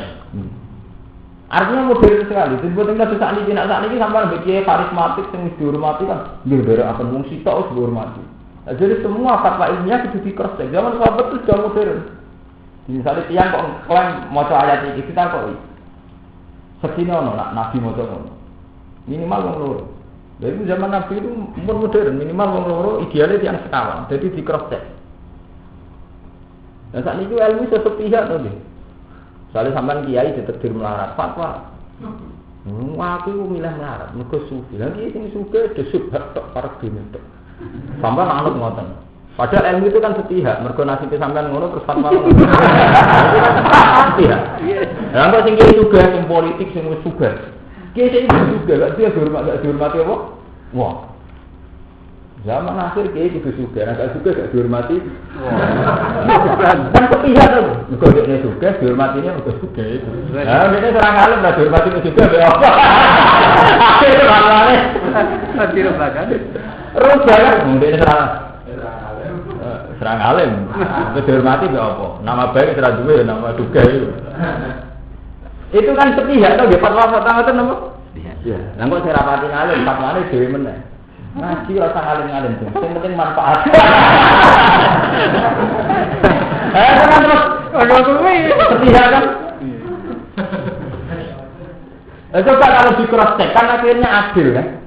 Artinya modern sekali. Sebetulnya saat ini sampai begitu karismatik yang dihormati kan, dari akan wong sitok dihormati. Nah, jadi semua fatwa ilmiah itu di cross check. Zaman sahabat itu sudah modern. Misalnya tiang kok klaim mau ayat ini kita kok sekini ono nabi mau ngono. Minimal wong loro. Jadi zaman nabi itu modern, minimal wong loro idealnya tiang sekawan. Jadi di cross check. Nah saat itu ilmu sepihak tadi. Soalnya sampean kiai ditegur melarat fatwa. Aku milih melarat, mergo sufi. Lagi sing suka disubhat tok para dene tok. Sampeyan anut ngoten. Padahal ilmu itu kan sepihak, mergo nasibnya sampean ngono terus fatwa ngono. Sepihak. Lah kok sing kiai juga sing politik sing wis suga. Kiai sing juga gak dia dihormati apa? Wah. Zaman akhir kiai kudu suga, gak suga gak dihormati. Kan sepihak to. Mergo dekne suga dihormatine mergo suga itu. Lah dekne serang alim lah dihormati juga be apa. Akhir ramane. Mati rebakan. Rubah kan dekne serang alim, dihormati be apa? Nama baik ora duwe, nama duga itu. Itu kan sepihak to nggih fatwa-fatwa ngoten napa? Iya. Lah kok sing rapati alim, fatwane dhewe meneh. Ngaji ora usah alim-alim, sing penting manfaat. Kan terus ono kuwi sepihak kan? Coba kalau di cross check kan akhirnya adil kan?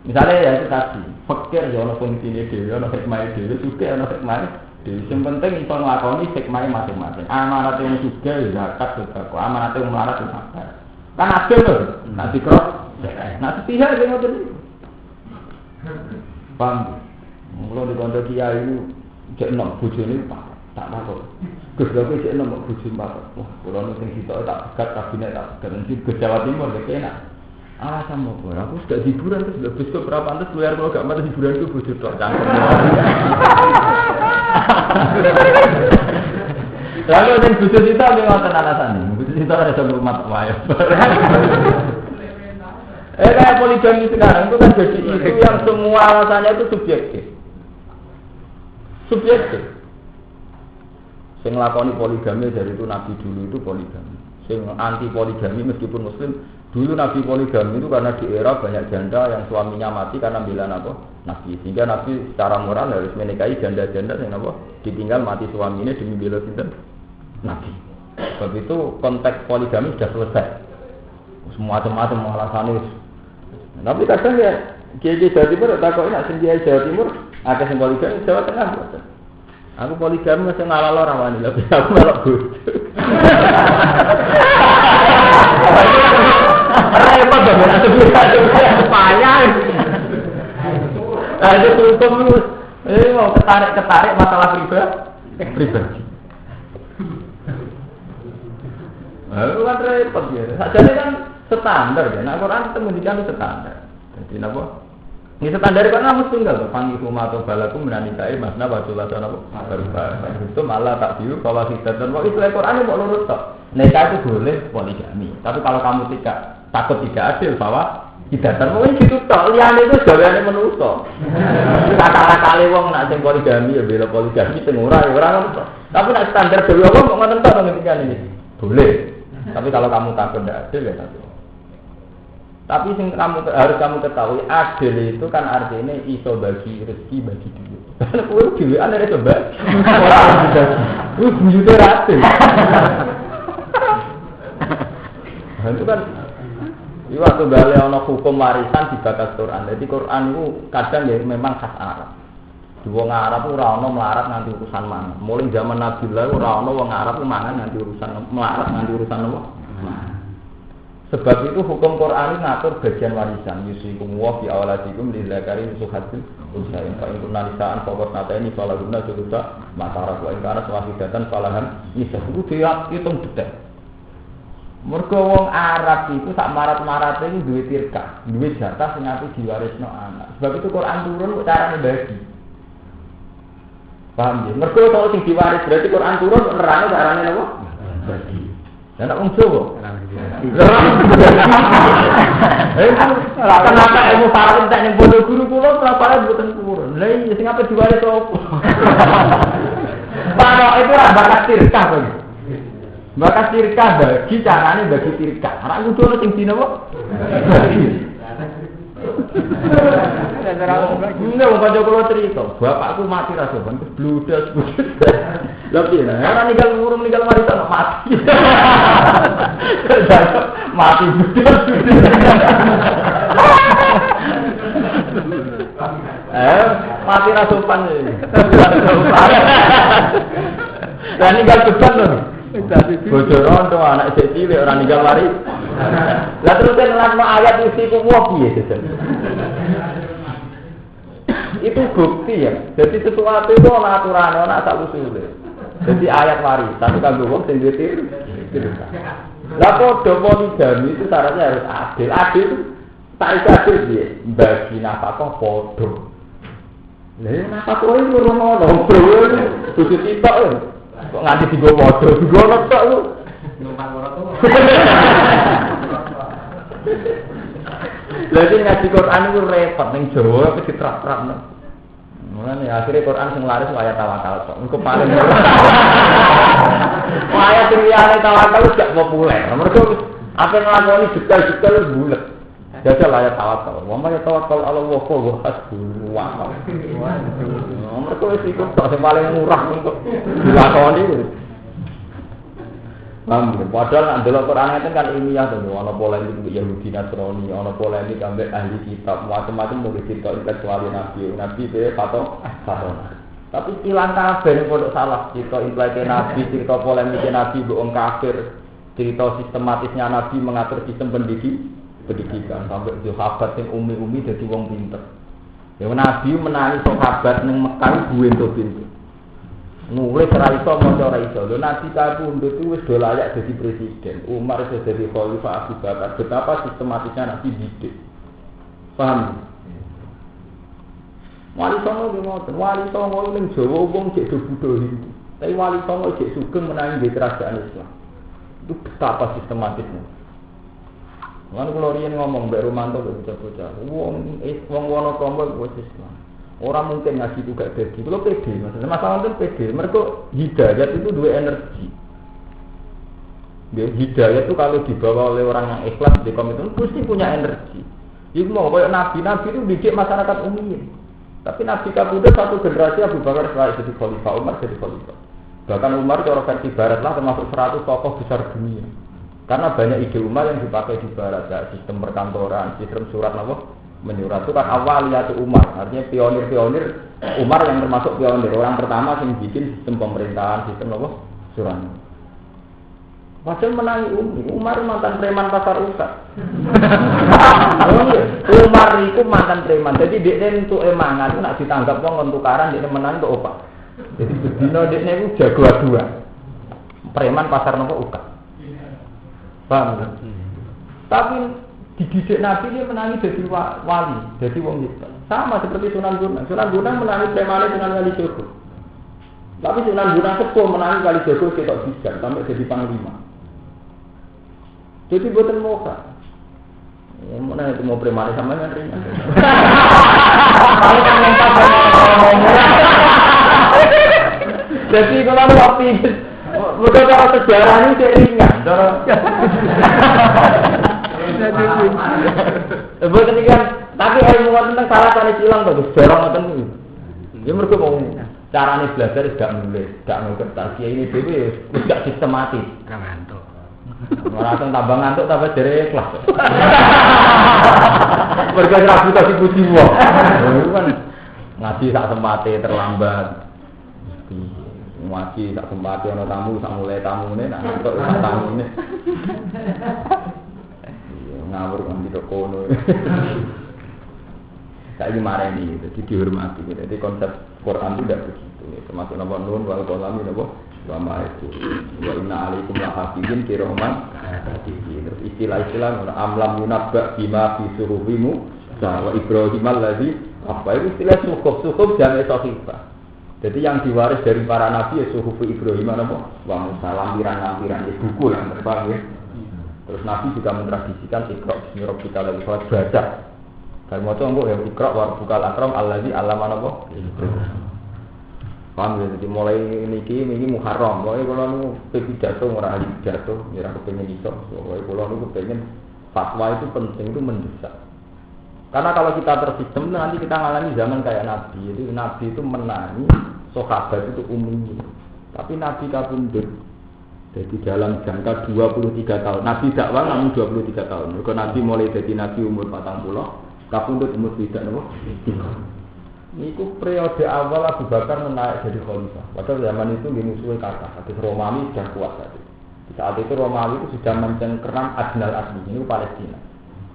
Misalnya ya itu tadi, fakir ya ono fungsine dhewe, ono hikmahe dhewe, sugih ono hikmahe dhewe. Sing penting iso nglakoni hikmahe masing-masing. Amanat wong sugih zakat sedekah, amanat wong melarat zakat. Kan adil lho. Nek dikros, nek sepihak sing ngoten iki. Paham? Mula di kanca kiai itu cek enak bojone tak takok. Gus lha kok cek enak bojone takok. Wah, kula nu sing sitok tak pegat kabinet tak garansi ke Jawa Timur gak enak. Alasan mau aku sudah hiburan terus lebih ke berapa pantas keluar kalau gak mati hiburan itu bodoh tok cangkem. Lalu yang bodoh kita ngoten alasannya. Bodoh kita ada sama rumah wae. Kayak poligami sekarang itu kan jadi itu yang semua alasannya itu subjektif. Subjektif. Sing nglakoni poligami dari itu nabi dulu itu poligami. Sing anti poligami meskipun muslim dulu nabi poligami itu karena di era banyak janda yang suaminya mati karena bilang apa? Nabi. Sehingga nabi secara moral harus menikahi janda-janda yang apa? Ditinggal mati suaminya demi bela sinten? Nabi. Sebab itu konteks poligami sudah selesai. Semua macam-macam alasannya. Tapi kadang ya kiai Jawa Timur takoki nek sing kiai Jawa Timur akeh sing poligami Jawa Tengah. Aku poligami masih ngalalo ora wani lho aku melok bodoh. Repot dong, ada berita payah. Ada hukum mau ketarik masalah pribadi. Lalu kan repot ya. Jadi kan standar ya. Nah Quran itu menunjukkan standar. Jadi apa? Ini standar kan namus tunggal. Panggil rumah atau balaku menanikai masna bajulah sana berubah. Itu malah tak biru bahwa kita dan itu Quran itu mau lurus tak. Nikah itu boleh poligami. Tapi kalau kamu takut tidak adil bahwa tidak termungkin gitu tak. Liane itu jawabannya menuso. Kata-kata wong nak sing poligami ya bela poligami sing ora kan. Tapi nak standar dewe wong kok ngoten tok ngendikan ini. Boleh. Tapi kalau kamu takut tidak adil ya satu. Tapi harus kamu ketahui adil itu kan artinya iso bagi rezeki bagi duit. Karena kowe dhewe ana iso bagi. Ora bisa. Buyute adil. Itu kan iki waktu bali ana hukum warisan dibakas Quran. Jadi Quran itu kadang ya memang khas Arab. Di wong Arab ora ana melarat nganti urusan mangan. Mulai zaman Nabi lah ora ana wong Arab mangan nganti urusan melarat nganti urusan apa? Sebab itu hukum Quran ngatur bagian warisan. Yusikum wa fi awladikum lidzakari suhatul unsayin. Fa in kunna nisaan fawqat natani falahunna thulutsa ma tarak wa in kana wahidatan falahan nisfu. Itu dihitung detail. Mergo wong Arab itu sak marat-marate iki duwe tirkah, duwe jatah sing ape diwarisno anak. Sebab itu Quran turun carane bagi. Paham ya? Mergo kalau sing diwaris berarti Quran turun nerane carane napa? Bagi. Dan tak wong Jawa. Kenapa ilmu farad tak ning bodo guru kula berapa mboten purun. Lah iya sing ape diwaris opo? Pak itu ra bakat tirkah kok. Bakat tirkah bagi carane bagi tirkah. Ora kudu ono sing dina apa? Enggak mau baca kalau cerita, bapakku mati rasa ban, bludas. Lebih lah, orang meninggal warisan mati. Mati bludas. Mati rasa ban. Dan meninggal beban loh. Bojo rondo anak sik cilik ora ninggal mari. Lah terus nelakno ayat isi ku piye sesen. Itu bukti ya. Jadi sesuatu itu ana aturane, ana asal usule. Jadi ayat warisan kanggo wong sing duwe lah padha poligami itu syaratnya harus adil. Adil tak adil piye? Bagi nafkah padha. Lah nafkah itu ora ono, bro. Kudu sitok kok nganti digo padha, digo tok lu. Numpak ora to. Lah sing ngaji Quran itu repot ning Jawa apa diterap-terapno. Mulane akhirnya Quran sing laris ayat tawakal kok. Engko paling ayat sing liyane tawakal gak populer. Mergo apa nglakoni detail-detail bulet. Jajal ayat tawakal. Wa may tawakkal 'ala Allah fa huwa hasbuh. Mergo wis iku tok sing paling murah untuk dilakoni. Padahal nek delok Quran itu kan ilmiah to, ana polemik Yahudi Nasrani, ana polemik ambek ahli kitab, macam-macam nulis cerita intelektual Nabi be fatwa. Tapi ilang kabeh pondok salah, cerita intelektual Nabi, cerita polemik Nabi mbok wong kafir, cerita sistematisnya Nabi mengatur sistem pendidikan sampai sahabat sing umi-umi dadi wong pinter. Ya Nabi menangi sahabat ning Mekah duwe entuk pintu. Nulis ora iso maca ora iso. Lho Nabi kapundhut itu wis do layak dadi presiden. Umar wis dadi khalifah Abu Bakar. Betapa sistematisnya Nabi didik. Paham? Wali songo ngoten. Wali songo ning Jawa wong cek do budho Hindu. Tapi wali songo cek sugeng menangi di kerajaan Islam. Itu betapa sistematisnya. Lan kula riyen ngomong mbek Romanto bocah-bocah. Wong Wonosobo wis Islam. Orang mungkin ngaji itu gak jadi, kalau pede, masalah itu pede, mereka hidayat itu dua energi. Hidayat itu kalau dibawa oleh orang yang ikhlas di komitmen, pasti punya energi. Itu mau kayak nabi itu didik masyarakat umum. Tapi nabi kabudut satu generasi Abu Bakar setelah jadi khalifah, Umar jadi khalifah. Bahkan Umar cara versi barat lah termasuk 100 tokoh besar dunia. Karena banyak ide Umar yang dipakai di barat, ya, sistem perkantoran, sistem surat apa? Menyurat itu kan awaliyatu Umar, artinya pionir-pionir Umar yang termasuk pionir orang pertama yang bikin sistem pemerintahan, sistem apa? Surat. Padahal menangi Umar mantan preman pasar Usat. Umar itu mantan preman, jadi dia untuk emangan itu nak ditanggap wong tukaran dia menang untuk opah. Jadi bedino dia itu jago dua, preman pasar nopo Usat. Paham? Tapi dididik Nabi dia menangi jadi wali, jadi wong itu. Sama seperti Sunan Gunung. Sunan Gunung menangi premane Sunan Kalijogo. Tapi Sunan Gunung sepuh menangi Kalijogo ketok bisa sampai jadi panglima. Jadi buatan moka. Ya, mana itu mau premane sama yang ringan. Jadi kalau waktu itu, bukan kalau sejarah ini saya ringan. Bukan kan, tapi ilmu tentang salah kali silang bagus, dorong ngoten niku. Ya mergo mau carane belajar gak nulis, gak ngerti. Ya ini dhewe wis gak sistematis. Ora ngantuk. Ora tambah ngantuk tambah jere ikhlas. Mergo ora butuh dipuji wong. Iku kan ngaji sak sempate terlambat. Ngaji sak sempate ana tamu sak mulai tamune nak ngantuk sak tamune. Ngawur kan di kono. Saiki mareni jadi dihormati. Jadi konsep Quran itu tidak begitu. Termasuk nama nun wal qalami napa wa ma itu. Wa inna alaikum lahafizin kiraman. Terus istilah-istilah amlam yunabba bima fi suhufimu wa Ibrahim allazi apa itu istilah suhuf jame sahifah. Jadi yang diwaris dari para nabi ya suhuf Ibrahim napa wa Musa lampiran-lampiran buku yang terbang ya. Terus Nabi juga mentradisikan Iqra bismi rabbikal ladzi khalaq baca. Kalau mau coba ya Iqra wa rabbukal akram allazi 'allama napa? Paham ya, jadi mulai niki Muharram. Mulai kalau nu pidato ora ahli pidato, ora kepengin iso. Mulai kalau nu kepengin fatwa itu penting, itu mendesak. Karena kalau kita tersistem nanti kita ngalami zaman kayak Nabi. Jadi Nabi itu menangi sahabat itu umumnya. Tapi Nabi kabundut. Jadi dalam jangka 23 tahun, Nabi dakwah namun 23 tahun. Mereka Nabi mulai jadi Nabi umur 40, kabundut umur tidak nopo. Niku periode awal Abu Bakar menaik jadi khalifah. Padahal zaman itu dimusuhi kata, hadis Romawi sudah kuat tadi. Di saat itu Romawi itu sudah mencengkeram Adnal Asli, ini Palestina.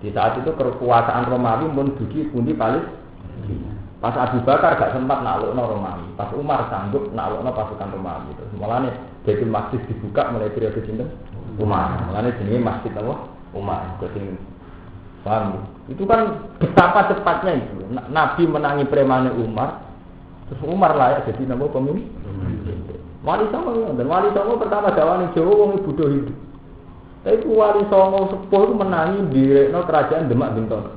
Di saat itu kekuasaan Romawi pun dugi pundi Palestina. Pas Abu Bakar gak sempat naklukno Romawi, pas Umar sanggup naklukno pasukan Romawi. Terus mulane Baitul Maqdis dibuka mulai periode sinten? Umar. Mulane jenenge Masjid Umar. Kuwi paham? Itu kan betapa cepatnya itu. Nabi menangi premane Umar, terus Umar layak jadi nama pemimpin. Wali Songo dan Wali Songo pertama dakwaan Jawa wong Buddha hidup. Tapi Wali Songo sepuh itu menangi direkno kerajaan Demak Bintang.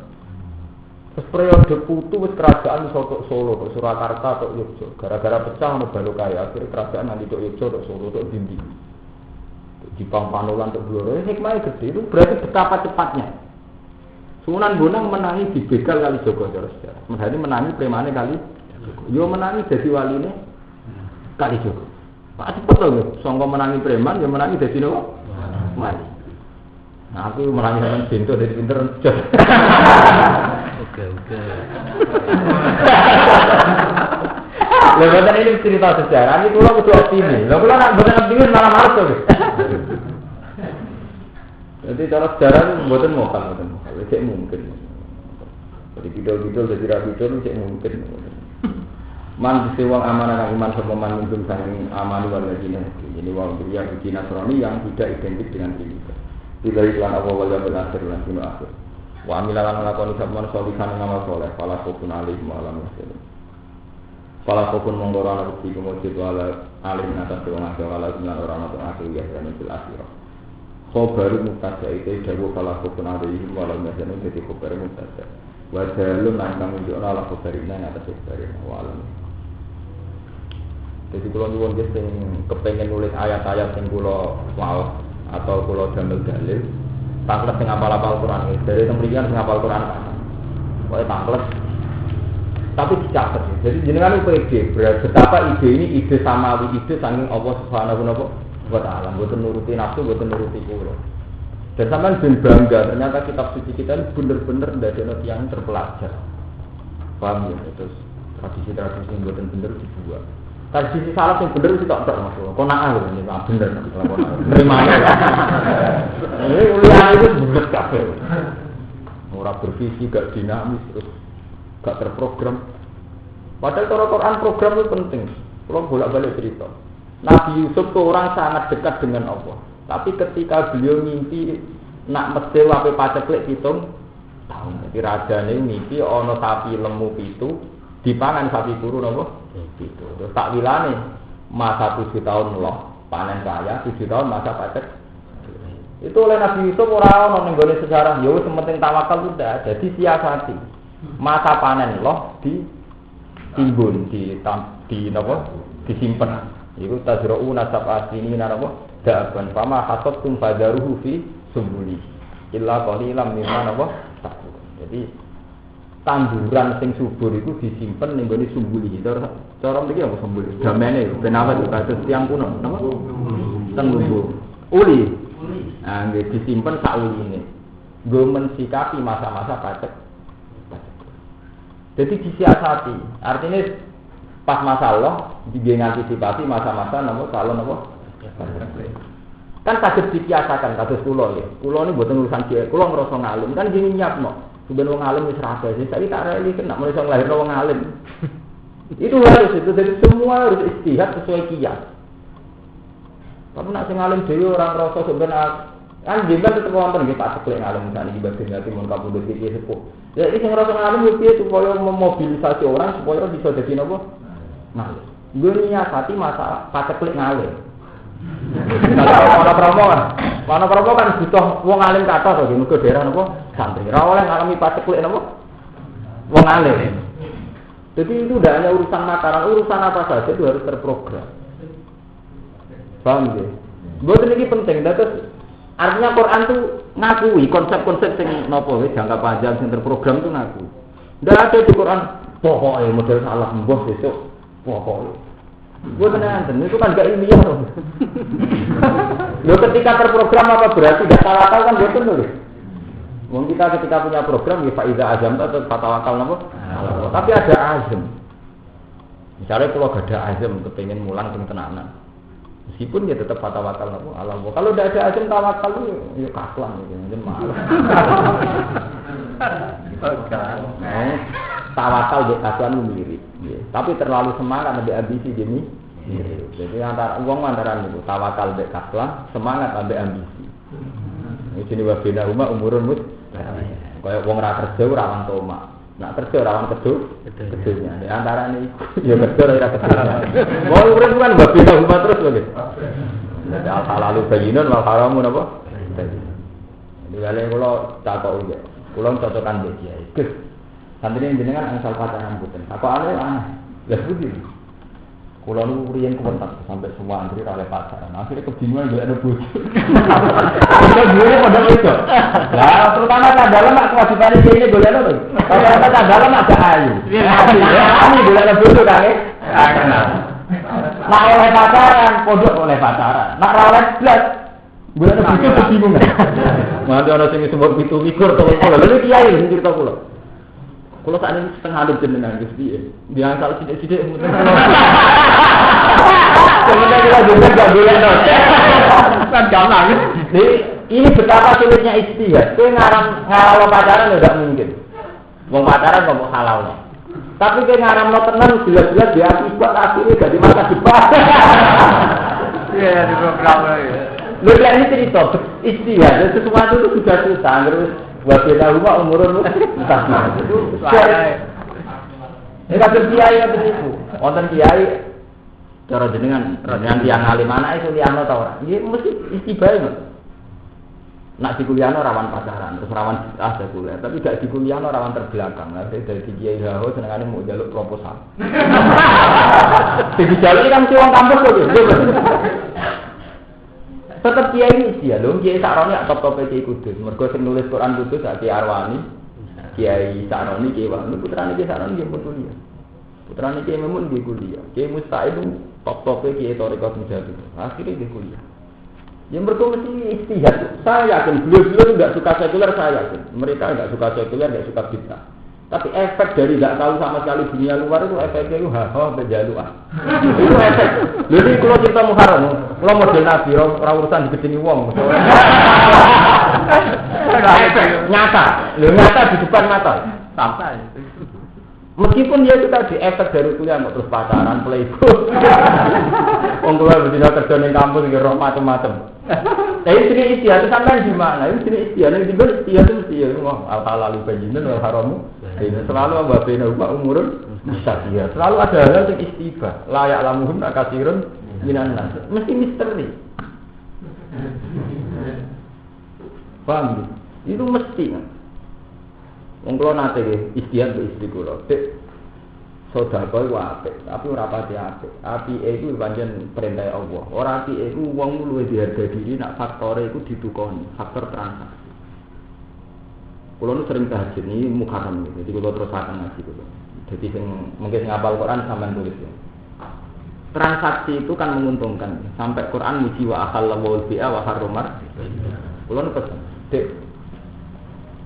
Terus periode putu wis kerajaan sotok Solo, tok Surakarta, tok Yogyakarta. Gara-gara pecah ono Balokaya, akhirnya kerajaan nanti tok Yogyakarta, tok Solo, tok Dindi. Jepang Panulan, tok Blora, hikmahnya gede. Itu berarti betapa cepatnya. Sunan Bonang menangi dibegal kali Joko terus. Mereka menangi premane kali Joko. Yo menangi jadi waline kali Joko. Pak cepet loh, songko menangi preman, yo menangi jadi nopo? Wali. Nah aku menangi dengan Bintu dari pinter. Oke. Lepas ini cerita sejarah, ini kalau kudu optimis. Kalau nak bukan optimis malah malas tuh. Jadi cara sejarah itu buatan mokal, cek mungkin. Jadi bidol jadi rabidol cek mungkin. Man sewang amanah iman sepaman minum sang amani wal ladina. Jadi wong dia bikin Nasrani yang tidak identik dengan kita. Tidak iklan apa wal yaumil akhir lan dina akhir. Wa amilan lakoni sabman sholihan ngamal saleh, fala khufun alaihim wa lam yahzanun. Fala khufun monggo ora ana iki kemujud wala alim atas wong akeh wala lan ora ana akeh ya fil akhirah. Khobar mutada itu dawu fala khufun alaihim wa lam yahzanun dadi khobar mutada. Wa dalun lan kang nunjukna ala khobarina atas khobarina wa alam. Jadi kalau nyuwun nggih sing kepengin nulis ayat-ayat sing kula waos atau kula damel dalil, tanglet sing apal-apal Quran iki. Dari temrikan sing apal Quran. Pokoke tanglet. Tapi dicatat. Jadi jenengan pede, betapa ide ini ide samawi, ide saking Allah Subhanahu wa taala. Mboten nuruti nafsu, mboten nuruti kula. Dan sampean ben bangga ternyata kitab suci kita ini bener-bener ndadekno tiyang terpelajar. Paham ya? Terus tradisi-tradisi mboten bener dibuat. Tradisi salah yang bener itu tak maksud. Kona'ah lho ini bener kona'ah. Nerimane. Ini ulian itu bulet kabeh. Ora bervisi, gak dinamis, terus gak terprogram. Padahal cara Quran program itu penting. Kalau bolak-balik cerita. Nabi Yusuf itu orang sangat dekat dengan Allah. Tapi ketika beliau mimpi nak mesti wape paceklik pitung tahun. Jadi rajane mimpi ana sapi lemu pitu dipangan sapi kuru napa? Gitu. Terus takwilane masa 7 tahun loh panen raya, 7 tahun masa pacek. Itu oleh Nabi Yusuf ora ono ning gone sejarah. Ya wis penting tawakal udah. Jadi siasati. Masa panen loh ditimbun, napa? Disimpen. Iku tajra'una sab'asini napa? Da'ban fama hasabtum fadaruhu fi sumbuli. Illa qalilan mimma napa? Jadi tanduran sing subur itu disimpen ning gone sumbuli. Cara mriki apa sumbuli? Damene ben apa itu kados tiyang kuno, napa? Tenggumbul. Uli. Nah, nggih disimpen sak uline. Nggo mensikapi masa-masa pacek. Jadi disiasati. Artinya pas masalah dia ngantisipasi masa-masa napa calon napa? Kan saged dibiasakan kados kula ya. Kula ini mboten urusan cilik, kula ngrasa ngalim kan gini nyiapno. Sebenarnya wong alim wis ra sih, tapi tak reli kena mulai iso nglahirno wong alim. Itu harus itu, jadi semua harus istihad sesuai kias. Tapi nak sing alim dhewe ora ngrasa sebenarnya kan jenengan tetep wonten nggih Pak Ceklek ngalim sakniki ibadah ngati mun kapundhut iki sepuh. Ya iki sing ngrasa ngalim piye supaya memobilisasi orang supaya bisa dadi napa? Ngalim. Nggo niati masalah Pak Ceklek ngalim. Mana promo kan butuh wong alim kata to nggih daerah napa santri. Ora oleh ngalami paceklik napa wong alim. Jadi itu tidak hanya urusan makanan, urusan apa saja itu harus terprogram. Paham nggih? Mboten iki penting, terus artinya Quran itu ngakui konsep-konsep sing napa wis jangka panjang sing terprogram itu ngaku. Ndak ada di Quran pokoknya model salah mbah besok pokoknya. Gue tenang, itu kan gak ilmiah loh. Lo ketika terprogram apa berarti gak tawakal kan betul loh. Wong kita ketika punya program ya faiza azam atau tawakal napa? Tapi ada azam. Misalnya kalau gak ada azam kepengen mulang sing tenanan. Meskipun dia tetap tawakal nopo Allah. Kalau tidak ada azam tawakal ya kaslan gitu, jangan malah. Tawakal dia kaslan mirip. Tapi terlalu semangat lebih ambisi gini. Jadi antara itu tawakal mbek kaslan, semangat ambek ambisi. Ini jenis wabena umurun mus. Kayak wong ra kerja rawan tomak. Nak kerja rawan kedunya. Di antara ini ya kerja ora kerja. Mau urip kan wabena terus lho. Jadi al-halalu bayyinun wal haramu napa? Jadi kula takok iki. Kula cocokan mbek kiai. Gus. Santri jenengan angsal pacaran mboten. Takokane aneh. Lah budi. Kula nu riyen kuwentak sampai semua antri oleh pacaran. Akhirnya kebingungan golek ana bojo. Kok dhewe padha bojo. Lah terutama dalam mak kewajibane iki golek ana to. Kalau dalam ada ayu. Ini golek ana bojo kan e. Nak oleh pacaran, pondok oleh pacaran. Nak ra oleh blas. Golek ana bojo kebingungan. Mati ana sing sebut 17 to kula. Lha kiai sing cerita kula. Kalau saat ini setengah hidup jenengan Gusti, dia asal sidik-sidik mungkin. Sebenarnya kita juga nggak boleh dong. Kan gampang. Jadi ini betapa sulitnya ijtihad. Kau ngaram pacaran tidak mungkin. Mau pacaran mau halal. Tapi kau ngaram lo tenang jelas-jelas dia akibat akhirnya jadi masa depan. Iya di program ya. Lu lihat ini cerita ijtihad. Sesuatu itu sudah susah terus. Wabena rumah umurun entah itu saya. Ini kasus kiai kan itu. Wonten kiai cara jenengan tiang alim anak itu liano ta ora? Nggih mesti istibae lho. Nak di kuliahno rawan pacaran, terus rawan sekuler, tapi gak di kuliahno rawan terbelakang. Lah dari kiai haho senengane mau njaluk proposal. Dijaluk kan wong kampus kok. Tetap kiai ini dia loh, kiai Sa'roni atau top kiai Kudus. Mergo sing nulis Quran Kudus Kiai Arwani, Kiai Sa'roni, Kiai Wani, putrane Kiai Sa'roni dia kuliah. Putrane Kiai Memun dia kuliah. Kiai Musta'id top Kiai Thariqah Mujahid. Akhirnya dia kuliah. Yang mergo mesti ijtihad. Saya yakin beliau enggak suka sekuler, saya yakin. Mereka enggak suka sekuler, enggak suka bid'ah. Tapi efek dari tidak tahu sama sekali dunia luar itu efeknya itu berjaluan. Itu efek. Jadi kalau cerita Muharram, kalau model Nabi, orang urusan digedeni wong. Nyata, nyata di depan mata. Sampai. Meskipun dia itu tadi efek dari kuliah mau terus pacaran, playboy. Wong tua betina kerja di kampus nggih roh macam-macam. Tapi sini istiadat sampai di mana? Ini sini istiadat itu mesti ya al-halalu bayyinun wal haramu. Selalu wabena umurun bisa dia. Selalu ada hal yang istighfar. Layak lamuhum akasirun minan nas. Mesti misteri. Paham? Itu mesti. Wong kula nate istiadat ke istri kula. Sedekah iku apik, tapi ora pati apik. Apike iku pancen perintah Allah. Ora apike iku wong luwih diharga diri nak faktore iku ditukoni, faktor transaksi. Kulo nu sering tahajud ini Muharram gitu. Jadi kulo terus akan ngaji kulo. Jadi mungkin ngapal Quran sampean tulis ya. Transaksi itu kan menguntungkan. Sampai Quran muji wa akhallahu bi'a wa harramar. Kulo nu pesen, Dek.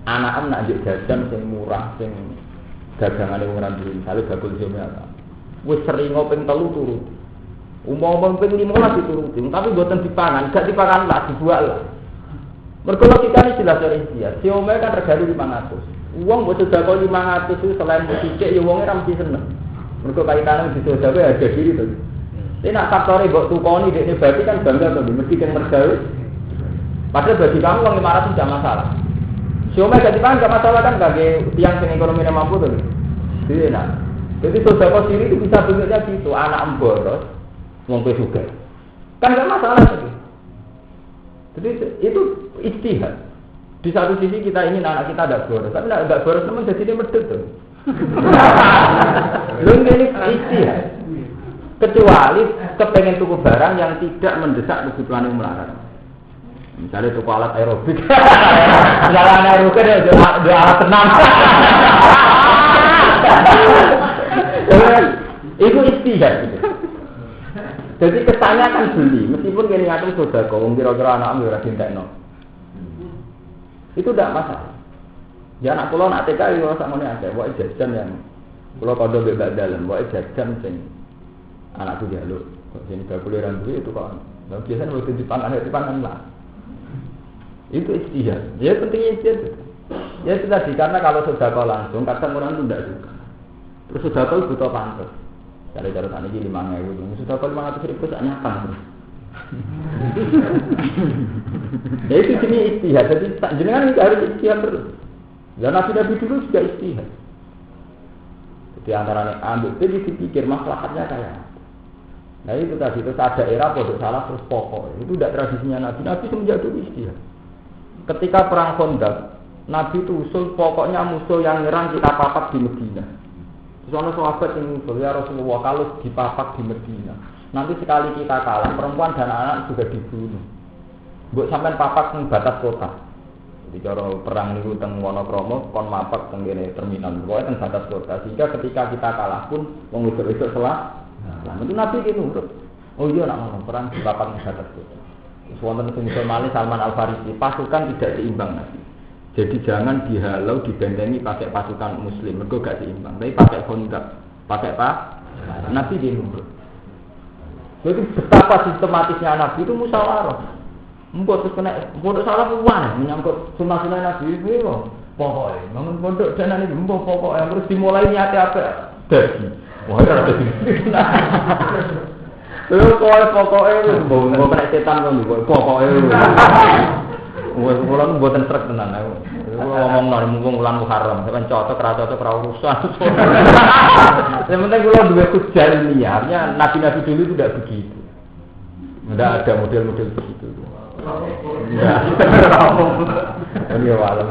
Anak-anak nak njuk jajan sing murah sing dagangane wong ora duwe, misale bakul jome apa. Wis sering ping 3 turu. Umum ping 15 dituruti, tapi mboten dipangan, gak dipangan lah dibuat lah. Mergo logikane jelas dari dia. Siome kan regane 500. Wong mbok sedekah 500 itu selain sithik ya wong ora mesti seneng. Mergo kaitane disedekah harga diri to. Nek nak faktore mbok tukoni dekne berarti kan bangga to, mesti kan mergawe. Padahal bagi kamu uang 500 tidak masalah. Siome gak dipangan gak masalah kan bagi tiang sing ekonominya mampu to. Iya nah. Jadi sedekah diri itu bisa bentuknya gitu, anak emboros wong pe juga. Kan gak masalah itu. Jadi itu ijtihad. Di satu sisi kita ingin anak kita ada boros, tapi tidak boros teman jadi dia medit tuh. Belum ini ijtihad. Kecuali kepengen tuku barang yang tidak mendesak kebutuhan yang melarang. Misalnya tuku alat aerobik. Misalnya alat aerobik ada alat senam. Itu ijtihad gitu. Jadi kesannya kan beli, meskipun kini ngatur sudah kau kira-kira anak ora dintekno. Itu tidak masalah. Ya anak kula nak TK yo sak ngene akeh, wae jajan yang Kalau kado bebas dalam, wae jajan sing anakku jaluk. Sing bakuliran duit itu kok. Nah, biasanya waktu dipangan lah. Itu istihad. Ya penting istihad. Ya itu tadi karena kalau sudah kau langsung, kadang orang itu tidak suka. Terus sudah kau butuh pantas. Cara-cara tadi 5.000, sudah kau 500.000 tak nyata. Ya itu jenis istihad. Jadi jenengan itu harus istihad terus. Dan Nabi dulu juga istihad. Jadi antara ambil itu dipikir masalahnya kayak. Nah itu tadi itu ada era bodoh salah terus pokok. Itu tidak tradisinya Nabi. Nabi semenjak dulu istihad. Ketika perang Khandaq, Nabi itu usul pokoknya musuh yang nyerang kita papak di Medina. Terus ada sahabat yang usul ya Rasulullah kalau dipapak di Medina, nanti sekali kita kalah perempuan dan anak juga dibunuh. Buat sampai papak di batas kota. Jadi kalau perang itu teng Wonokromo, kon mapak teng terminal, pokoknya teng batas kota. Sehingga ketika kita kalah pun mengusir-usir selah. Nah, itu Nabi itu nurut. Oh iya nak ngomong perang di papak di batas kota. Wonten sing Mali Salman Al Farisi, pasukan tidak seimbang Nabi. Jadi jangan dihalau dibentengi pakai pasukan Muslim, mergo gak seimbang. Tapi pakai kontak, pakai apa? Nabi dia nurut. Jadi betapa sistematisnya Nabi itu musyawarah. Mbok terus kena pondok salah kuwan menyangkut sunah-sunah Nabi itu pokoknya bangun pondok dan ini mbok pokoknya terus dimulai niate apa dadi wah ora dadi lho kok pokoknya mbok kena setan kok pokoknya wes kula mboten trek tenan aku ngomong nang mumpung wulan Muharram sampeyan cocok ra urusan yang penting kula duwe kujar liarnya nabi-nabi dulu itu tidak begitu tidak ada model-model begitu. Ya, ini walau.